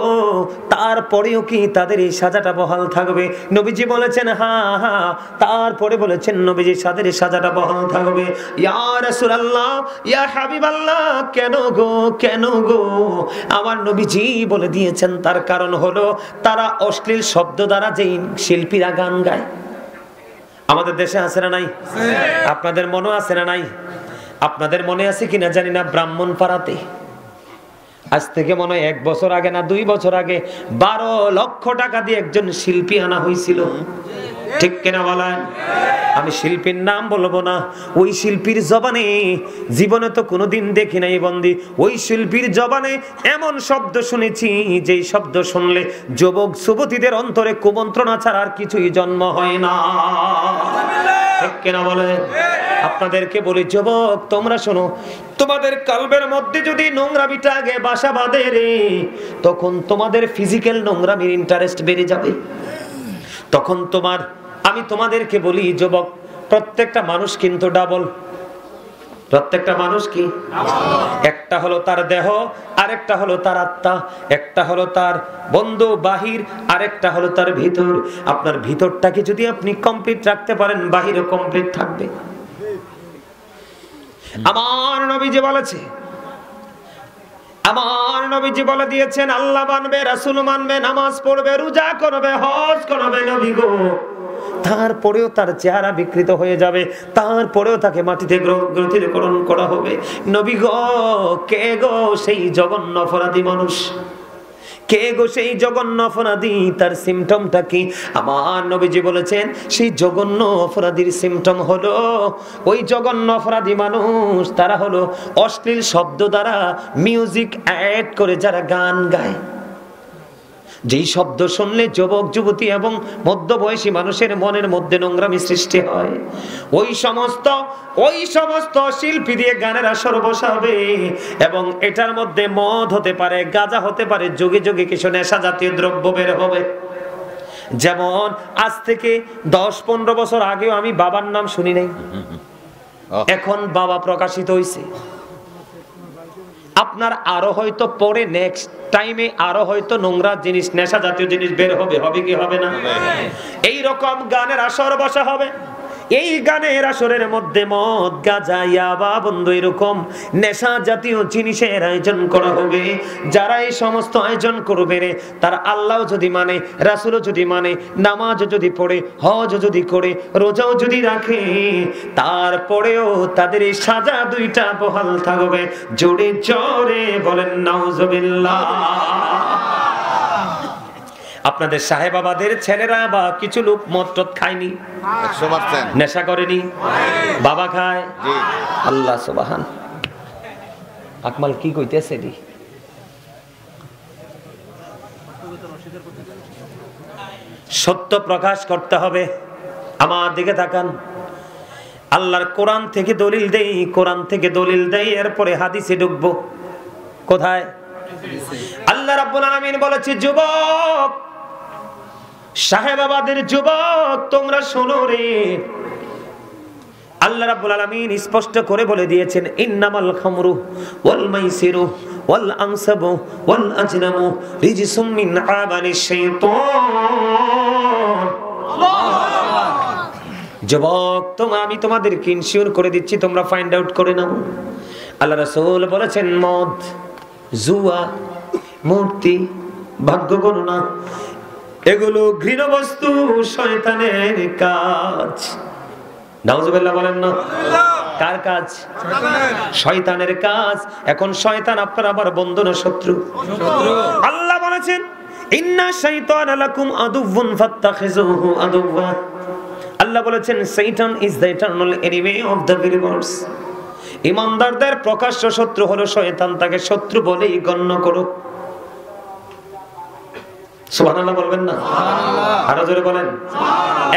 তারপরেও কি তাদের এই সাজাটা বহাল থাকবে? নবীজি বলেছেন হ্যাঁ হ্যাঁ। তারপরে বলেছেন নবীজি সাদের সাজাটা বহাল থাকবে। ইয়া রাসূলুল্লাহ ইয়া হাবিবাল্লাহ, কেন গো কেন গো? আমার নবীজি বলে দিয়েছেন তার কারণ হলো তারা অশ্লীল শব্দ দ্বারা যেই শিল্পীরা গান গায়, আমাদের দেশে আছে না নাই? আপনাদের মনে আছে না নাই? আপনাদের মনে আছে কিনা জানি না, ব্রাহ্মণপাড়াতে আজ থেকে মনে হয় 1 বছর আগে না 2 বছর আগে 12 লক্ষ টাকা দিয়ে একজন শিল্পী আনা হয়েছিল, ঠিক কিনা বলেন? আমি শিল্পীর নাম বলবো না। ওই শিল্পীর জবানে জীবনে তো কোনোদিন দেখি নাই বন্দি, ওই শিল্পীর জবানে এমন শব্দ শুনেছি যেই শব্দ শুনলে যুবক যুবতীদের অন্তরে কুমন্ত্রণা ছাড়া আর কিছুই জন্ম হয় না, ঠিক কিনা বলেন? আপনাদেরকে বলি যুবক তোমরা শোনো, তোমাদের কলবের মধ্যে যদি নোংরামিটা আগে বাসা বাঁধে রে, তখন তোমাদের ফিজিক্যাল নোংরামির ইন্টারেস্ট বেড়ে যাবে। তখন আমি তোমাদেরকে বলি যুবক, প্রত্যেকটা মানুষ কিন্তু ডাবল। প্রত্যেকটা মানুষ কি? একটা হলো তার দেহ, আরেকটা হলো তার আত্মা, একটা হলো তার বন্ধু বাহির, আরেকটা হলো তার ভিতর। আপনার ভিতরটাকে যদি আপনি কমপ্লিট রাখতে পারেন, বাহিরও কমপ্লিট থাকবে। আমার নবীজি বলেছে, আমার নবীজি বলে দিয়েছেন আল্লাহ মানবে, রাসূল মানবে, নামাজ পড়বে, রোজা করবে, হজ করবে নবী গো, তারপরেও তার চেহারা বিকৃত হয়ে যাবে, তারপরেও তাকে মাটিতে গ্রথিকরণ করা হবে। নবী গো কে গো সেই জঘন্য অপরাধী মানুষ? কে গো সেই জঘন্য অপরাধী? তার সিমটমটা কি? আমার নবীজি বলেছেন সেই জঘন্য অপরাধীর সিমটম হলো, ওই জঘন্য অপরাধী মানুষ তারা হলো অশ্লীল শব্দ দ্বারা মিউজিক অ্যাড করে যারা গান গায়। যেই শব্দ শুনলে যুবক যুবতী এবং মধ্যবয়সী মানুষের মনের মধ্যে নোংরামি সৃষ্টি হয়, ওই সমস্ত শিল্পী দিয়ে গানের আসর বসাবে। এবং এটার মধ্যে মদ হতে পারে, গাঁজা হতে পারে, যুগে যুগে কিছু নেশা জাতীয় দ্রব্য বের হবে। যেমন আজ থেকে 10-15 বছর আগেও আমি বাবার নাম শুনি নাই, এখন বাবা প্রকাশিত হয়েছে। আপনার আরো হয়তো পরে নেক্সট টাইমে আরো হয়তো নোংরা জিনিস, নেশা জাতীয় জিনিস বের হবে, হবে কি হবে না? এই রকম গানের আসর বসা হবে। এই গানের আসরের মধ্যে মদ, গাঁজা, ইয়াবা, বন্ধু এরকম নেশা জাতীয় জিনিসের আয়োজন করা হবে। যারা এই সমস্ত আয়োজন করবে রে, তারা আল্লাহ যদি মানে, রাসূলও যদি মানে, নামাজও যদি পড়ে, হজ যদি করে, রোজাও যদি রাখে, তারপরেও তাদের এই সাজা দুইটা বহাল থাকবে। জোরে জোরে বলেন নাউজুবিল্লাহ। আপনাদের সাহেবাবাদের ছেলেরা বা কিছু লোক মদ টদ খায়নি, 100% নেশা করেনি, বাবা খায়। আল্লাহ সুবহান। আকমাল কি কইতেছে রে? সত্য প্রকাশ করতে হবে। আমার দিকে তাকান, আল্লাহর কোরআন থেকে দলিল দেই, কোরআন থেকে দলিল দেই, এরপরে হাদিসে ঢুকবো। কোথায়? আল্লাহ রাব্বুল আলামিন বলেছে যুবক, সাহেবাবাদের যুবক তোমরা শোনো রে। আল্লাহ রাব্বুল আলামিন স্পষ্ট করে বলে দিয়েছেন ইন্নামাল খামরু ওয়াল মাইসিরু ওয়াল আনসাবু ওয়াল আজলামু রিজসুম মিন আমালিশ শাইতান। যুবক আমি তোমাদেরকে ইনশিওর করে দিচ্ছি, তোমরা ফাইন্ড আউট করে নাও। আল্লাহ রাসূল বলেছেন মদ, জুয়া, মূর্তি, ভাগ্য গণনা, এগুলো ঘৃণ বস্তু, শয়তানের কাজ। নাউজুবিল্লাহ বলেন না। কার কাজ? শয়তানের কাজ। এখন শয়তান আপনার আবার বন্ধু না শত্রু? আল্লাহ বলেছেন ইন্না শাইতানা লাকুম আদুউন ফাত্তাখিযুহু আদুওয়া। আল্লাহ বলেছেন শয়তান is the eternal enemy of the believers. ঈমানদারদের প্রকাশ্য শত্রু হলো শয়তান, তাকে শত্রু বলেই গণ্য করো। সুবহানাল্লাহ বলবেন না? সুবহানাল্লাহ। আরো জোরে বলেন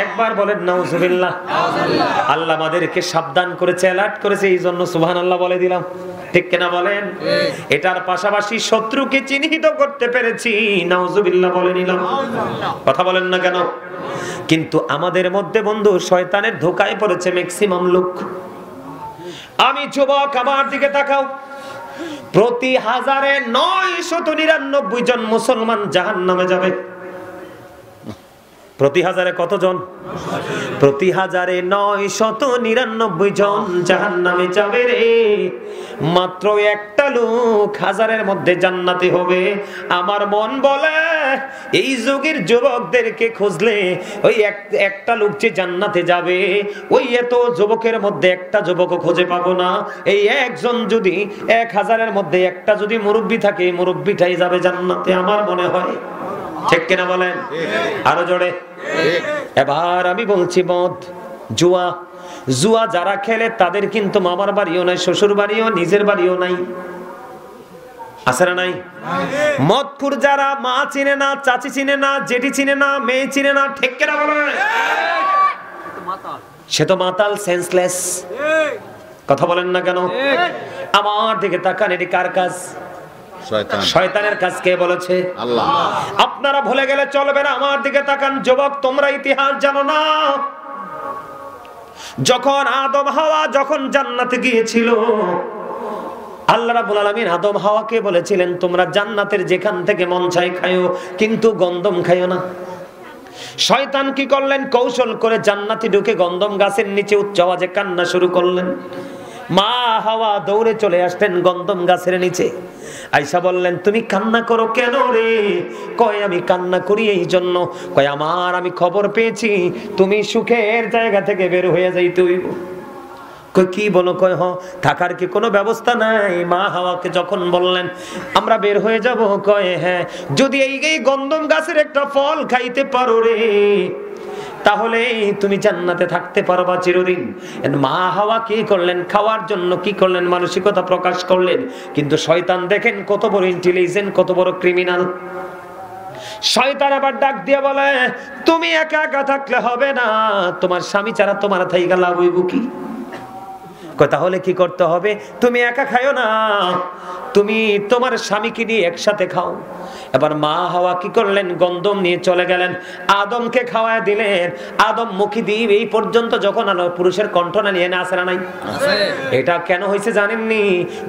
একবার বলেন নাউজুবিল্লাহ। আল্লাহ আমাদেরকে সাবধান করেছে, অ্যালার্ট করেছে, এই জন্য সুবহানাল্লাহ বলে দিলাম। ঠিক কিনা বলেন? এটার পাশাপাশি শত্রুকে চিহ্নিত করতে পেরেছি, নাউজুবিল্লাহ বলে নিলাম। কথা বলেন না কেন? কিন্তু আমাদের মধ্যে বন্ধু শয়তানের ধোঁকায় পড়েছে ম্যাক্সিমাম লোক। আমি যুবক, আমার দিকে তাকাও। প্রতি 1000-999 জন মুসলমান জাহান্নামে যাবে। প্রতি 1000 কতজন? প্রতি 1000-999 জন জাহান্নামে যাবে রে। মাত্র একটা লোক 1000-এর মধ্যে জান্নাতি হবে। আমার মন বলে এই যুগের যুবকদেরকে খুঁজলে ওই একটা লোক যে জান্নাতে যাবে, ওই এত যুবকের মধ্যে একটা যুবকও খুঁজে পাবো না। এই একজন যদি 1000-এর মধ্যে একটা যদি মুরব্বি থাকে, মুরব্বিটাই যাবে জান্নাতে আমার মনে হয়। ঠিক কিনা বলেন? আরো জোরে। এবার আমি বলছি মদ, জুয়া। জুয়া যারা খেলে তাদের কিন্তু মামার বাড়িও নাই, শ্বশুর বাড়িও, নিজের বাড়িও নাই। আছে না নাই? মদখুর যারা, মা চিনে না, চাচি চিনে না, জেঠি চিনে না, মেয়ে চিনে না। ঠিক কিনা বলেন? সে তো মাতাল, সেন্সলেস। কথা বলেন না কেন? আমার দিকে তাকান, এটি কার কাজ? শয়তানের কাজ। কে বলেছে? আল্লাহ। আপনারা ভুলে গেলে চলবে না। আমার দিকে তাকান যুবক, তোমরা ইতিহাস জানো না? যখন আদম হাওয়া যখন জান্নাতে গিয়েছিল, আল্লাহ রাব্বুল আলামিন আদম হাওয়াকে বলেছিলেন তোমরা জান্নাতের যেখান থেকে মন চায় খায়ো, কিন্তু গন্ধম খায়ো না। শয়তান কি করলেন? কৌশল করে জান্নাতে ঢুকে গন্ধম গাছের নিচে উচ্চ আওয়াজে কান্না শুরু করলেন। মা হাওয়া দৌড়ে চলে আসলেন গন্ধম গাছের নিচে। আয়েশা বললেন তুমি কান্না করো কেন রে? কয় আমি কান্না করি এই জন্য, কয় আমি খবর পেয়েছি তুমি সুখের জায়গা থেকে বের হয়ে যাইতে হইব। কয় কি বলো? কয় হ, থাকার কি কোনো ব্যবস্থা নাই? মা হাওয়াকে যখন বললেন আমরা বের হয়ে যাব, কয় হ্যাঁ, যদি এই গন্ধম গাছের একটা ফল খাইতে পারো রে, তাহলে তুমি জান্নাতে থাকতে পারবা চিরদিন। মা হাওয়া কি করলেন? খাওয়ার জন্য কি করলেন? মানসিকতা প্রকাশ করলেন। কিন্তু শয়তান দেখেন কত বড় ইন্টেলিজেন্ট, কত বড় ক্রিমিনাল। শয়তান আবার ডাক দিয়ে বলে তুমি একা একা থাকলে হবে না, তোমার স্বামী ছাড়া তোমার থাইকা লাভ হইব কি? তাহলে কি করতে হবে? তুমি একা খাও না, তুমি তোমার স্বামীকে নিয়ে একসাথে খাও। এবার মা হাওয়া কি করলেন? গন্ধম নিয়ে চলে গেলেন, আদমকে খাওয়ায় দিলেন। আদম মুখী দ্বীপ এই পর্যন্ত যখন আলো পুরুষের কণ্ঠ না নিয়ে না আসে না নাই? এটা কেন হয়েছে জানেননি?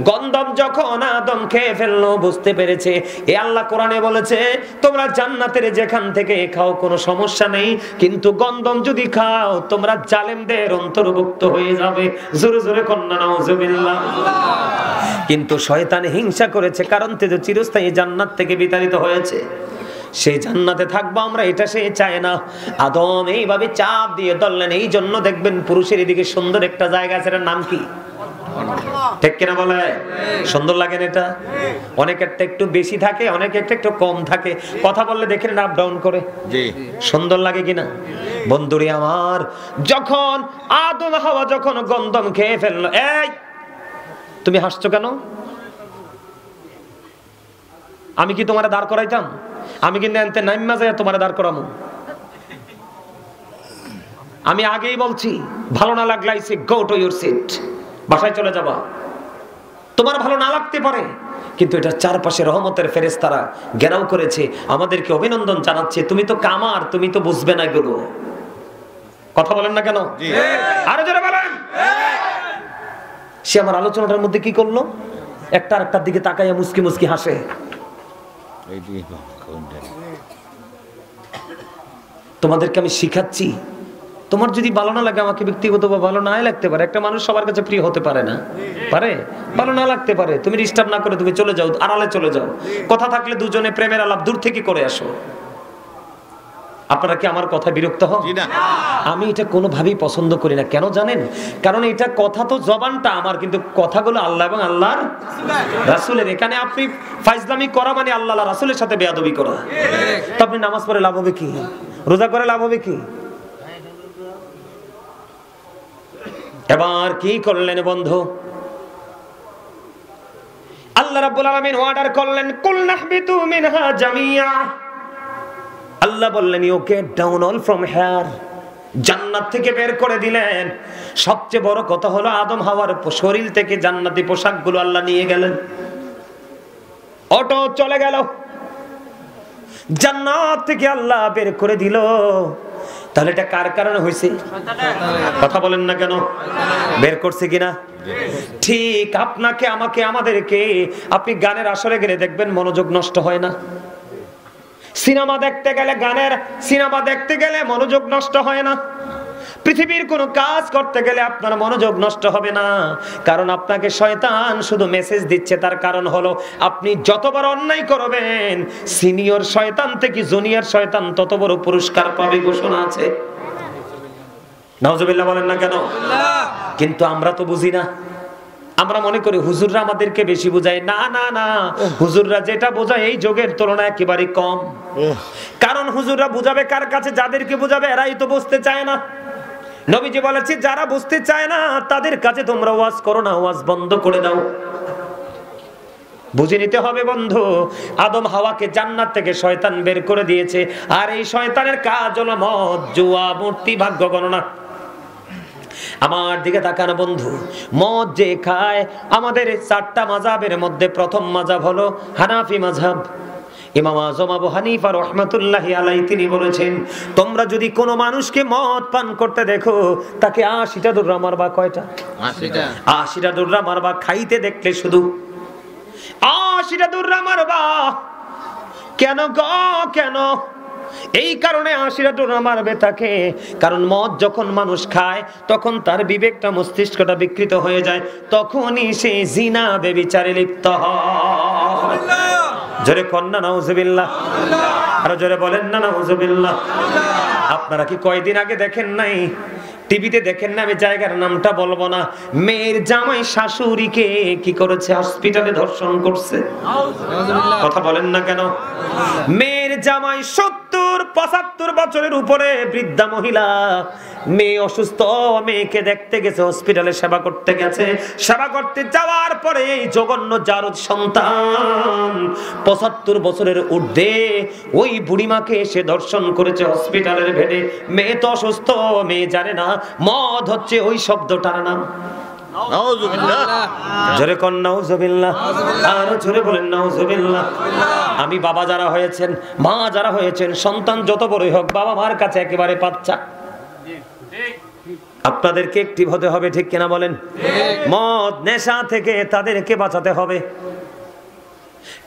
গন্ধম যখন আদম খেয়ে ফেললো, বুঝতে পেরেছে এ আল্লাহ কোরআনে বলেছে তোমরা জান্নাতের যেখান থেকে খাও কোনো সমস্যা নেই, কিন্তু গন্ধম যদি খাও তোমরা জালেমদের অন্তর্ভুক্ত হয়ে যাবে। জোরে জোরে কন্যা নাউজুবিল্লাহ। কিন্তু শয়তান হিংসা করেছে, কারণ তে চিরস্থায়ী জান্নাত থেকে বিতাড়িত হয়েছে। সেই জান্নাতে থাকবো আমরা, এটা সে চায় না। আদম এইভাবে চাপ দিয়ে ধরলেন। এই জন্য দেখবেন পুরুষের এদিকে সুন্দর একটা জায়গা আছে, এটার নাম কি? ঠিক কিনা বলে? সুন্দর লাগেন এটা? অনেকেরটা একটু বেশি থাকে, অনেকেরটা একটু কম থাকে। কথা বললে দেখেন আপ ডাউন করে। সুন্দর লাগে কিনা? বন্ধুরে আমার, যখন আদম হাওয়া যখন গন্ধম খেয়ে ফেললো, এই তুমি হাসছো কেন? আমি কি তোমার দাঁড় করাইতাম? আমি কিন্তু আনতে নাইম্মা যায় তোমার দাঁড় করামু। আমি আগেই বলছি ভালো না লাগলে I say go to your seat, বাসায় চলে যাবা। তোমার ভালো না লাগতে পারে, কিন্তু এটা চারপাশে রহমতের ফেরেশতারা ঘেরাও করেছে, আমাদেরকে অভিনন্দন জানাচ্ছে। তুমি তো কামার, তুমি তো বুঝবে না এগুলো। কথা বলেন না কেন? আরো জোরে বলেন। সে আমার আলোচনাটার মধ্যে কি করলো? একটা আরেকটার দিকে তাকাইয়া মুস্কি মুস্কি হাসে। তোমাদেরকে আমি শিখাচ্ছি, তোমার যদি ভালো না লাগে, আমাকে ব্যক্তিগত বা ভালো না লাগতে পারে, একটা মানুষ সবার কাছে প্রিয় হতে পারে না, পারে? ভালো না লাগতে পারে, তুমি ডিস্টার্ব না করে তুমি চলে যাও, আড়ালে চলে যাও। কথা থাকলে দুজনে প্রেমের আলাপ দূর থেকে করে আসো। আপনারা কি আমার কথা বিরক্ত হন? জি না। আমি এটা কোনোভাবেই পছন্দ করি না। কেন জানেন? কারণ এটা কথা তো জবানটা আমার, কিন্তু কথাগুলো আল্লাহ এবং আল্লাহর রাসূলের। এখানে আপনি ফাইজলামি করা মানে আল্লাহ রাসূলের সাথে বেয়াদবি করা। তো আপনি নামাজ পড়ে লাভ হবে কি? রোজা করে লাভ হবে কি? এবার কি করলেন বন্ধু? আল্লাহ রাব্বুল আলামিন অর্ডার করলেন, কুল নাহবিতু মিনহা জামিয়া। আল্লাহ বললেন, you get down all from here. জান্নাত থেকে বের করে দিলেন। সবচেয়ে বড় কথা হলো আদম হাওয়ার শরীর থেকে জান্নাতি পোশাকগুলো আল্লাহ নিয়ে গেলেন। অটো চলে গেল, জান্নাত থেকে আল্লাহ বের করে দিল। তাহলে এটা কার কারণে হয়েছে? কথা বলেন না কেন? বের করছে কিনা? ঠিক আপনাকে, আমাকে, আমাদেরকে। আপনি গানের আসরে গেলে দেখবেন মনোযোগ নষ্ট হয় না। সিনেমা দেখতে গেলে, গানের সিনেমা দেখতে গেলে মনোযোগ নষ্ট হয় না। পৃথিবীর কোনো কাজ করতে গেলে আপনার মনোযোগ নষ্ট হবে না। কারণ আপনাকে শয়তান শুধু মেসেজ দিচ্ছে। তার কারণ হলো আপনি যত বড় অন্যায় করবেন, সিনিয়র শয়তান থেকে জুনিয়র শয়তান তত বড় পুরস্কার পাবে, ঘোষণা আছে। নাউজুবিল্লাহ বলেন না কেন? কিন্তু আমরা তো বুঝি না। আমরা মনে করি হুজুররা আমাদেরকে বেশি বোঝায়। না না না, হুজুররা যেটা বোঝায় এই যুগের তুলনায় একেবারে কম। কারণ হুজুররা বুঝাবে কার কাছে? যাদেরকে বুঝাবে এরাই তো বুঝতে চায় না। নবীজি বলেছে, যারা বুঝতে চায় না তাদের কাছে তোমরা ওয়াজ করো না, ওয়াজ বন্ধ করে দাও। বুঝে নিতে হবে বন্ধু, আদম হাওয়াকে জান্নাত থেকে শয়তান বের করে দিয়েছে। আর এই শয়তানের কাজ হলো মদ, জুয়া, মূর্তি, ভাগ্য গণনা। আমার দিকে তাকানো বন্ধু, মদ যে খায়, আমাদের 4টা মাযহাবের মধ্যে প্রথম মাযহাব হলো হানাফি মাযহাব। ইমাম আযম আবু হানিফা রাহমাতুল্লাহি আলাইহি তিনি বলেছেন, তোমরা যদি কোনো মানুষকে মদ পান করতে দেখো, তাকে 80টা দৌড়া মারবা। কয়টা? 80টা দৌড়া মারবা। খাইতে দেখলে শুধু 80টা দৌড়া মারবা। কেন গো, কেন? এই কারণে 80টা দৌড়া মারবে তাকে। কারণ মদ যখন মানুষ খায় তখন তার বিবেকটা, মস্তিষ্কটা বিকৃত হয়ে যায়। তখনই সে জিনা ব্যভিচারে লিপ্ত হয়। জোরে কন্না নাউজুবিল্লাহ, আরো জোরে বলেন না নাউজুবিল্লাহ। আপনারা কি কয়দিন আগে দেখেন নাই, টিভিতে দেখেন না, আমি জায়গার নামটা বলবো না, মেয়ের জামাই শাশুড়িকে কি করেছে? হসপিটালে ধর্ষণ করছে। কথা বলেন না কেন? মেয়ের জামাই 70-75 বছরের উপরে বৃদ্ধা মহিলা, মেয়ে অসুস্থ, মেয়েকে দেখতে গেছে, হসপিটালে সেবা করতে গেছে। সেবা করতে যাওয়ার পরে এই জঘন্য জারদ সন্তান 75 বছরের ঊর্ধ্বে ওই বুড়িমাকে এসে ধর্ষণ করেছে হসপিটালের বেডে। মেয়ে তো অসুস্থ, মেয়ে জানে না মদ হচ্ছে ওই শব্দটার নাম। জোরে কোন নাউজুবিল্লাহ, আরো জোরে বলেন নাউজুবিল্লাহ। আমি বাবা যারা হয়েছেন, মা যারা হয়েছেন, সন্তান যত বড়ই হোক, বাবা মার কাছে একেবারে বাচ্চা। আপনাদেরকে একটি হতে হবে, ঠিক কিনা বলেন? মদ নেশা থেকে তাদেরকে বাঁচাতে হবে।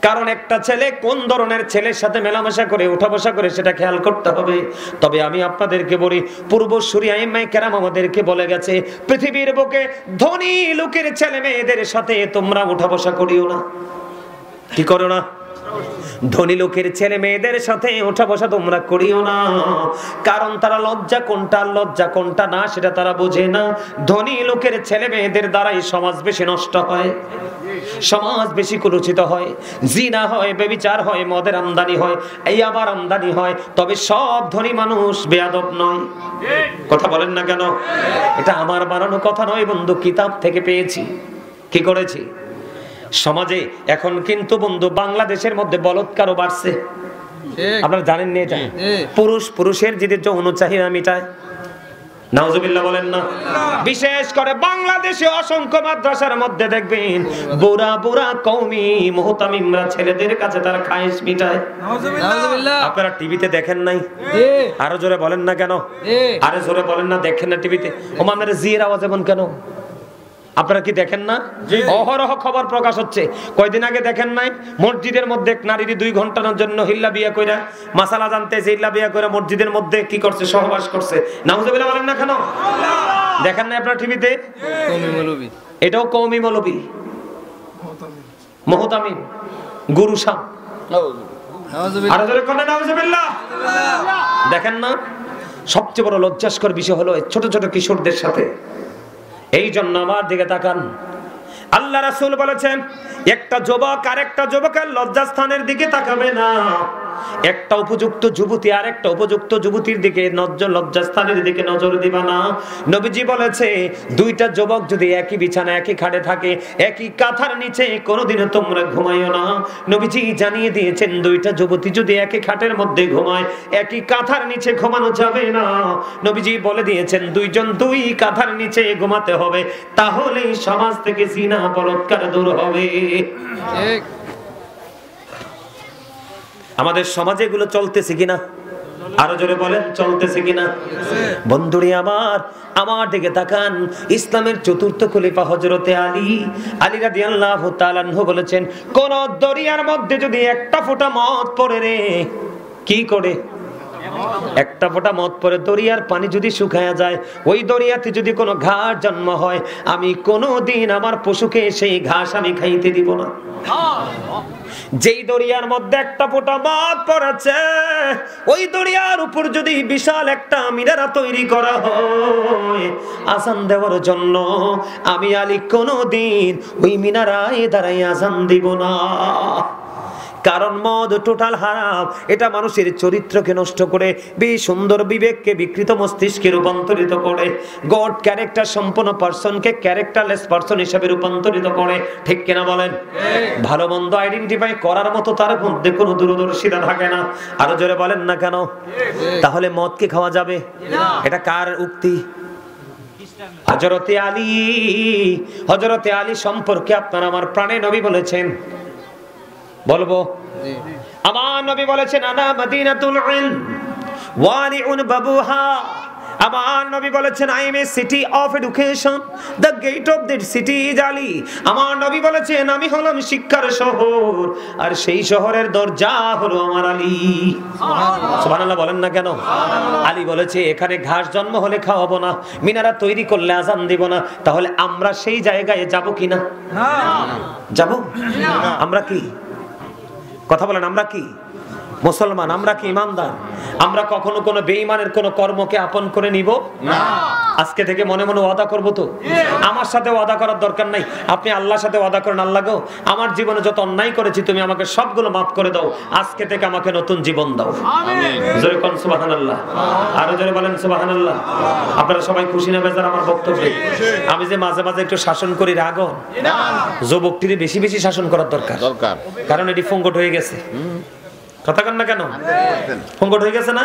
কারণ একটা ছেলে কোন ধরনের ছেলের সাথে মেলামেশা করে, উঠা বসা করে, সেটা খেয়াল করতে হবে। তবে আমি আপনাদেরকে বলি, পূর্বসূরি আইম্মায়ে কেরাম আমাদেরকে বলে গেছে, পৃথিবীর বুকে ধনী লোকের ছেলে মেয়েদের সাথে তোমরা উঠা বসা করিও না। কি করো না? ধনী লোকের ছেলে মেয়েদের সাথে ওঠা বসা তোমরা করিও না। কারণ তারা লজ্জা কোনটা, লজ্জা কোনটা না সেটা তারা বোঝে না। ধনী লোকের ছেলে মেয়েদের দ্বারাই সমাজ বেশি নষ্ট হয়, সমাজ বেশি কুলুষিত হয়, জিনা হয়, ব্যভিচার হয়, মদের আমদানি হয়, এই আবার আমদানি হয়। তবে সব ধনী মানুষ বেয়াদব নয়। কথা বলেন না কেন? এটা আমার বানানো কথা নয় বন্ধু, কিতাব থেকে পেয়েছি। কি করেছি? সমাজে এখন কিন্তু বন্ধু বাংলাদেশের মধ্যে বলৎকারও বাড়ছে। আপনারা জানেন না এটা? পুরুষ পুরুষের যদি যৌন চাহিদা মিটায়, নাউজুবিল্লাহ বলেন না। বিশেষ করে বাংলাদেশে অসংখ্য মাদ্রাসার মধ্যে দেখবেন বুড়া বুড়া কওমি মুহতামিমরা ছেলেদের কাছে তার খায়েশ মিটায়। নাউজুবিল্লাহ। আপনারা টিভিতে দেখেন নাই? আরো জোরে বলেন না কেন? আরে জোরে বলেন না, দেখেন না টিভিতে? ওমা আপনারা জির আওয়াজ এমন কেন? আপনারা কি দেখেন না? অহরহ খবর প্রকাশ হচ্ছে। কয়দিন আগে দেখেন নাই মসজিদের মধ্যে নারীর 2 ঘন্টার জন্য হিল্লা বিয়া কইরা মাসালা জানতে হিল্লা বিয়া কইরা মসজিদের মধ্যে কি করছে? সহবাস করছে। নাউজুবিল্লাহ বলেন না কেন? দেখেন না আপনারা টিভিতে? কওমি মৌলবী, এটাও কওমি মৌলবী, মুহতামিম, গুরু সাহেব। আর জোরে কোন নাউজুবিল্লাহ। দেখেন না, সবচেয়ে বড় লজ্জাস্কর বিষয় হলো এই ছোট ছোট কিশোরদের সাথে। এই জন্য আমার দিকে তাকান, আল্লাহ রাসূল বলেছেন একটা যুবক আর একটা যুবকের লজ্জাস্থানের দিকে তাকাবে না, একটা উপযুক্ত যুবতী আর একটা উপযুক্ত যুবতীর দিকে লজ্জাস্থানের দিকে নজর দিবা না। নবীজি বলেছে দুইটা যুবক যদি একই বিছানা একই খাটে থাকে, একই কাঁথার নিচে কোনোদিনও তোমরা ঘুমাইও না। নবীজি জানিয়ে দিয়েছেন দুইটা যুবতী যদি একই খাটের মধ্যে ঘুমায়, একই কাঁথার নিচে ঘুমানো যাবে না। নবীজি বলে দিয়েছেন দুইজন দুই কাঁথার নিচে ঘুমাতে হবে, তাহলেই সমাজ থেকে জিনা বলাৎকার দূর হবে। আমাদের সমাজে এগুলো চলতেছে কিনা? আরো জোরে বলেন, চলতেছে কিনা? বন্ধুরে আমার দিকে তাকান, ইসলামের চতুর্থ খলিফা হযরতে আলী রাদিয়াল্লাহু তাআলা আনহু বলেছেন কোন দরিয়ার মধ্যে যদি একটা ফোঁটা মদ পড়ে রে, কি করে? একটা ফোঁটা মদ পরে দরিয়ার পানি যদি শুকায়া যায়, ওই দরিয়াতে যদি কোনো ঘাস জন্ম হয়, আমি কোনোদিন আমার পশুকে সেই ঘাস আমি খাইতে দিব না। যেই দরিয়ার মধ্যে একটা ফোঁটা মদ পড়েছে, ওই দরিয়ার উপর যদি বিশাল একটা মিনারা তৈরি করা হয় আযান দেওয়ার জন্য, আমি আলী কোনোদিন ওই মিনারায় দাঁড়াই আযান দিব না। কারণ মদ টোটাল হারাম, এটা মানুষের চরিত্রকে নষ্ট করে, সুন্দর বিবেককে বিকৃত মস্তিষ্কে রূপান্তরিত করে, গড ক্যারেক্টার সম্পন্ন পারসনকে ক্যারেক্টারলেস পারসন হিসেবে রূপান্তরিত করে। ঠিক কিনা বলেন? ভালো মন্দ আইডেন্টিফাই করার মতো তার মধ্যে কোনো দূরদর্শিতা থাকে না। আরো জোরে বলেন না কেন? তাহলে মদ কি খাওয়া যাবে? এটা কার উক্তি? হযরতে আলী সম্পর্কে আপনার আমার প্রাণে নবী বলেছেন, বলবো আমার নবী বলেছেন আনা মদিনাতুল ইলম ওয়ালিউন বাবুহা। আমার নবী বলেছেন I am a city of education, the gate of that city is Ali. আমার নবী বলেছেন আমি হলাম শিক্ষার শহর, আর সেই শহরের দরজা হলো আমার আলী। সুবহানাল্লাহ বলেন না কেন? আলী বলেছে এখানে ঘাস জন্ম হলে খাওয়াবো না, মিনারা তৈরি করলে আযান দিব না। তাহলে আমরা সেই জায়গায় যাব কিনা? যাব? আমরা কি কথা বলেন? আমরা কি মুসলমান? আমরা কি ইমানদার? আমরা কখনো কোনো বেঈমানের কোনো কর্মকে আপন করে নিব না। আজকে থেকে মনে মনে ওয়াদা করব তো? আমার সাথে ওয়াদা করার দরকার নাই, আপনি আল্লাহর সাথে ওয়াদা করেন, আল্লাহ গো আমার জীবনে যত অন্যায় করেছি তুমি আমাকে সবগুলো মাফ করে দাও, আজকে থেকে আমাকে নতুন জীবন দাও। আমিন। জোরে কোন সুবহানাল্লাহ। আরো জোরে বলেন সুবহানাল্লাহ। আপনারা সবাই খুশি না বেজার আমার বক্তব্যে? আমি যে মাঝে মাঝে একটু শাসন করি রাগ, যুবকটিরে বেশি বেশি শাসন করার দরকার, কারণ এটি ফঙ্গট হয়ে গেছে। কথা কন না কেন? ফঙ্গট হয়ে গেছে না?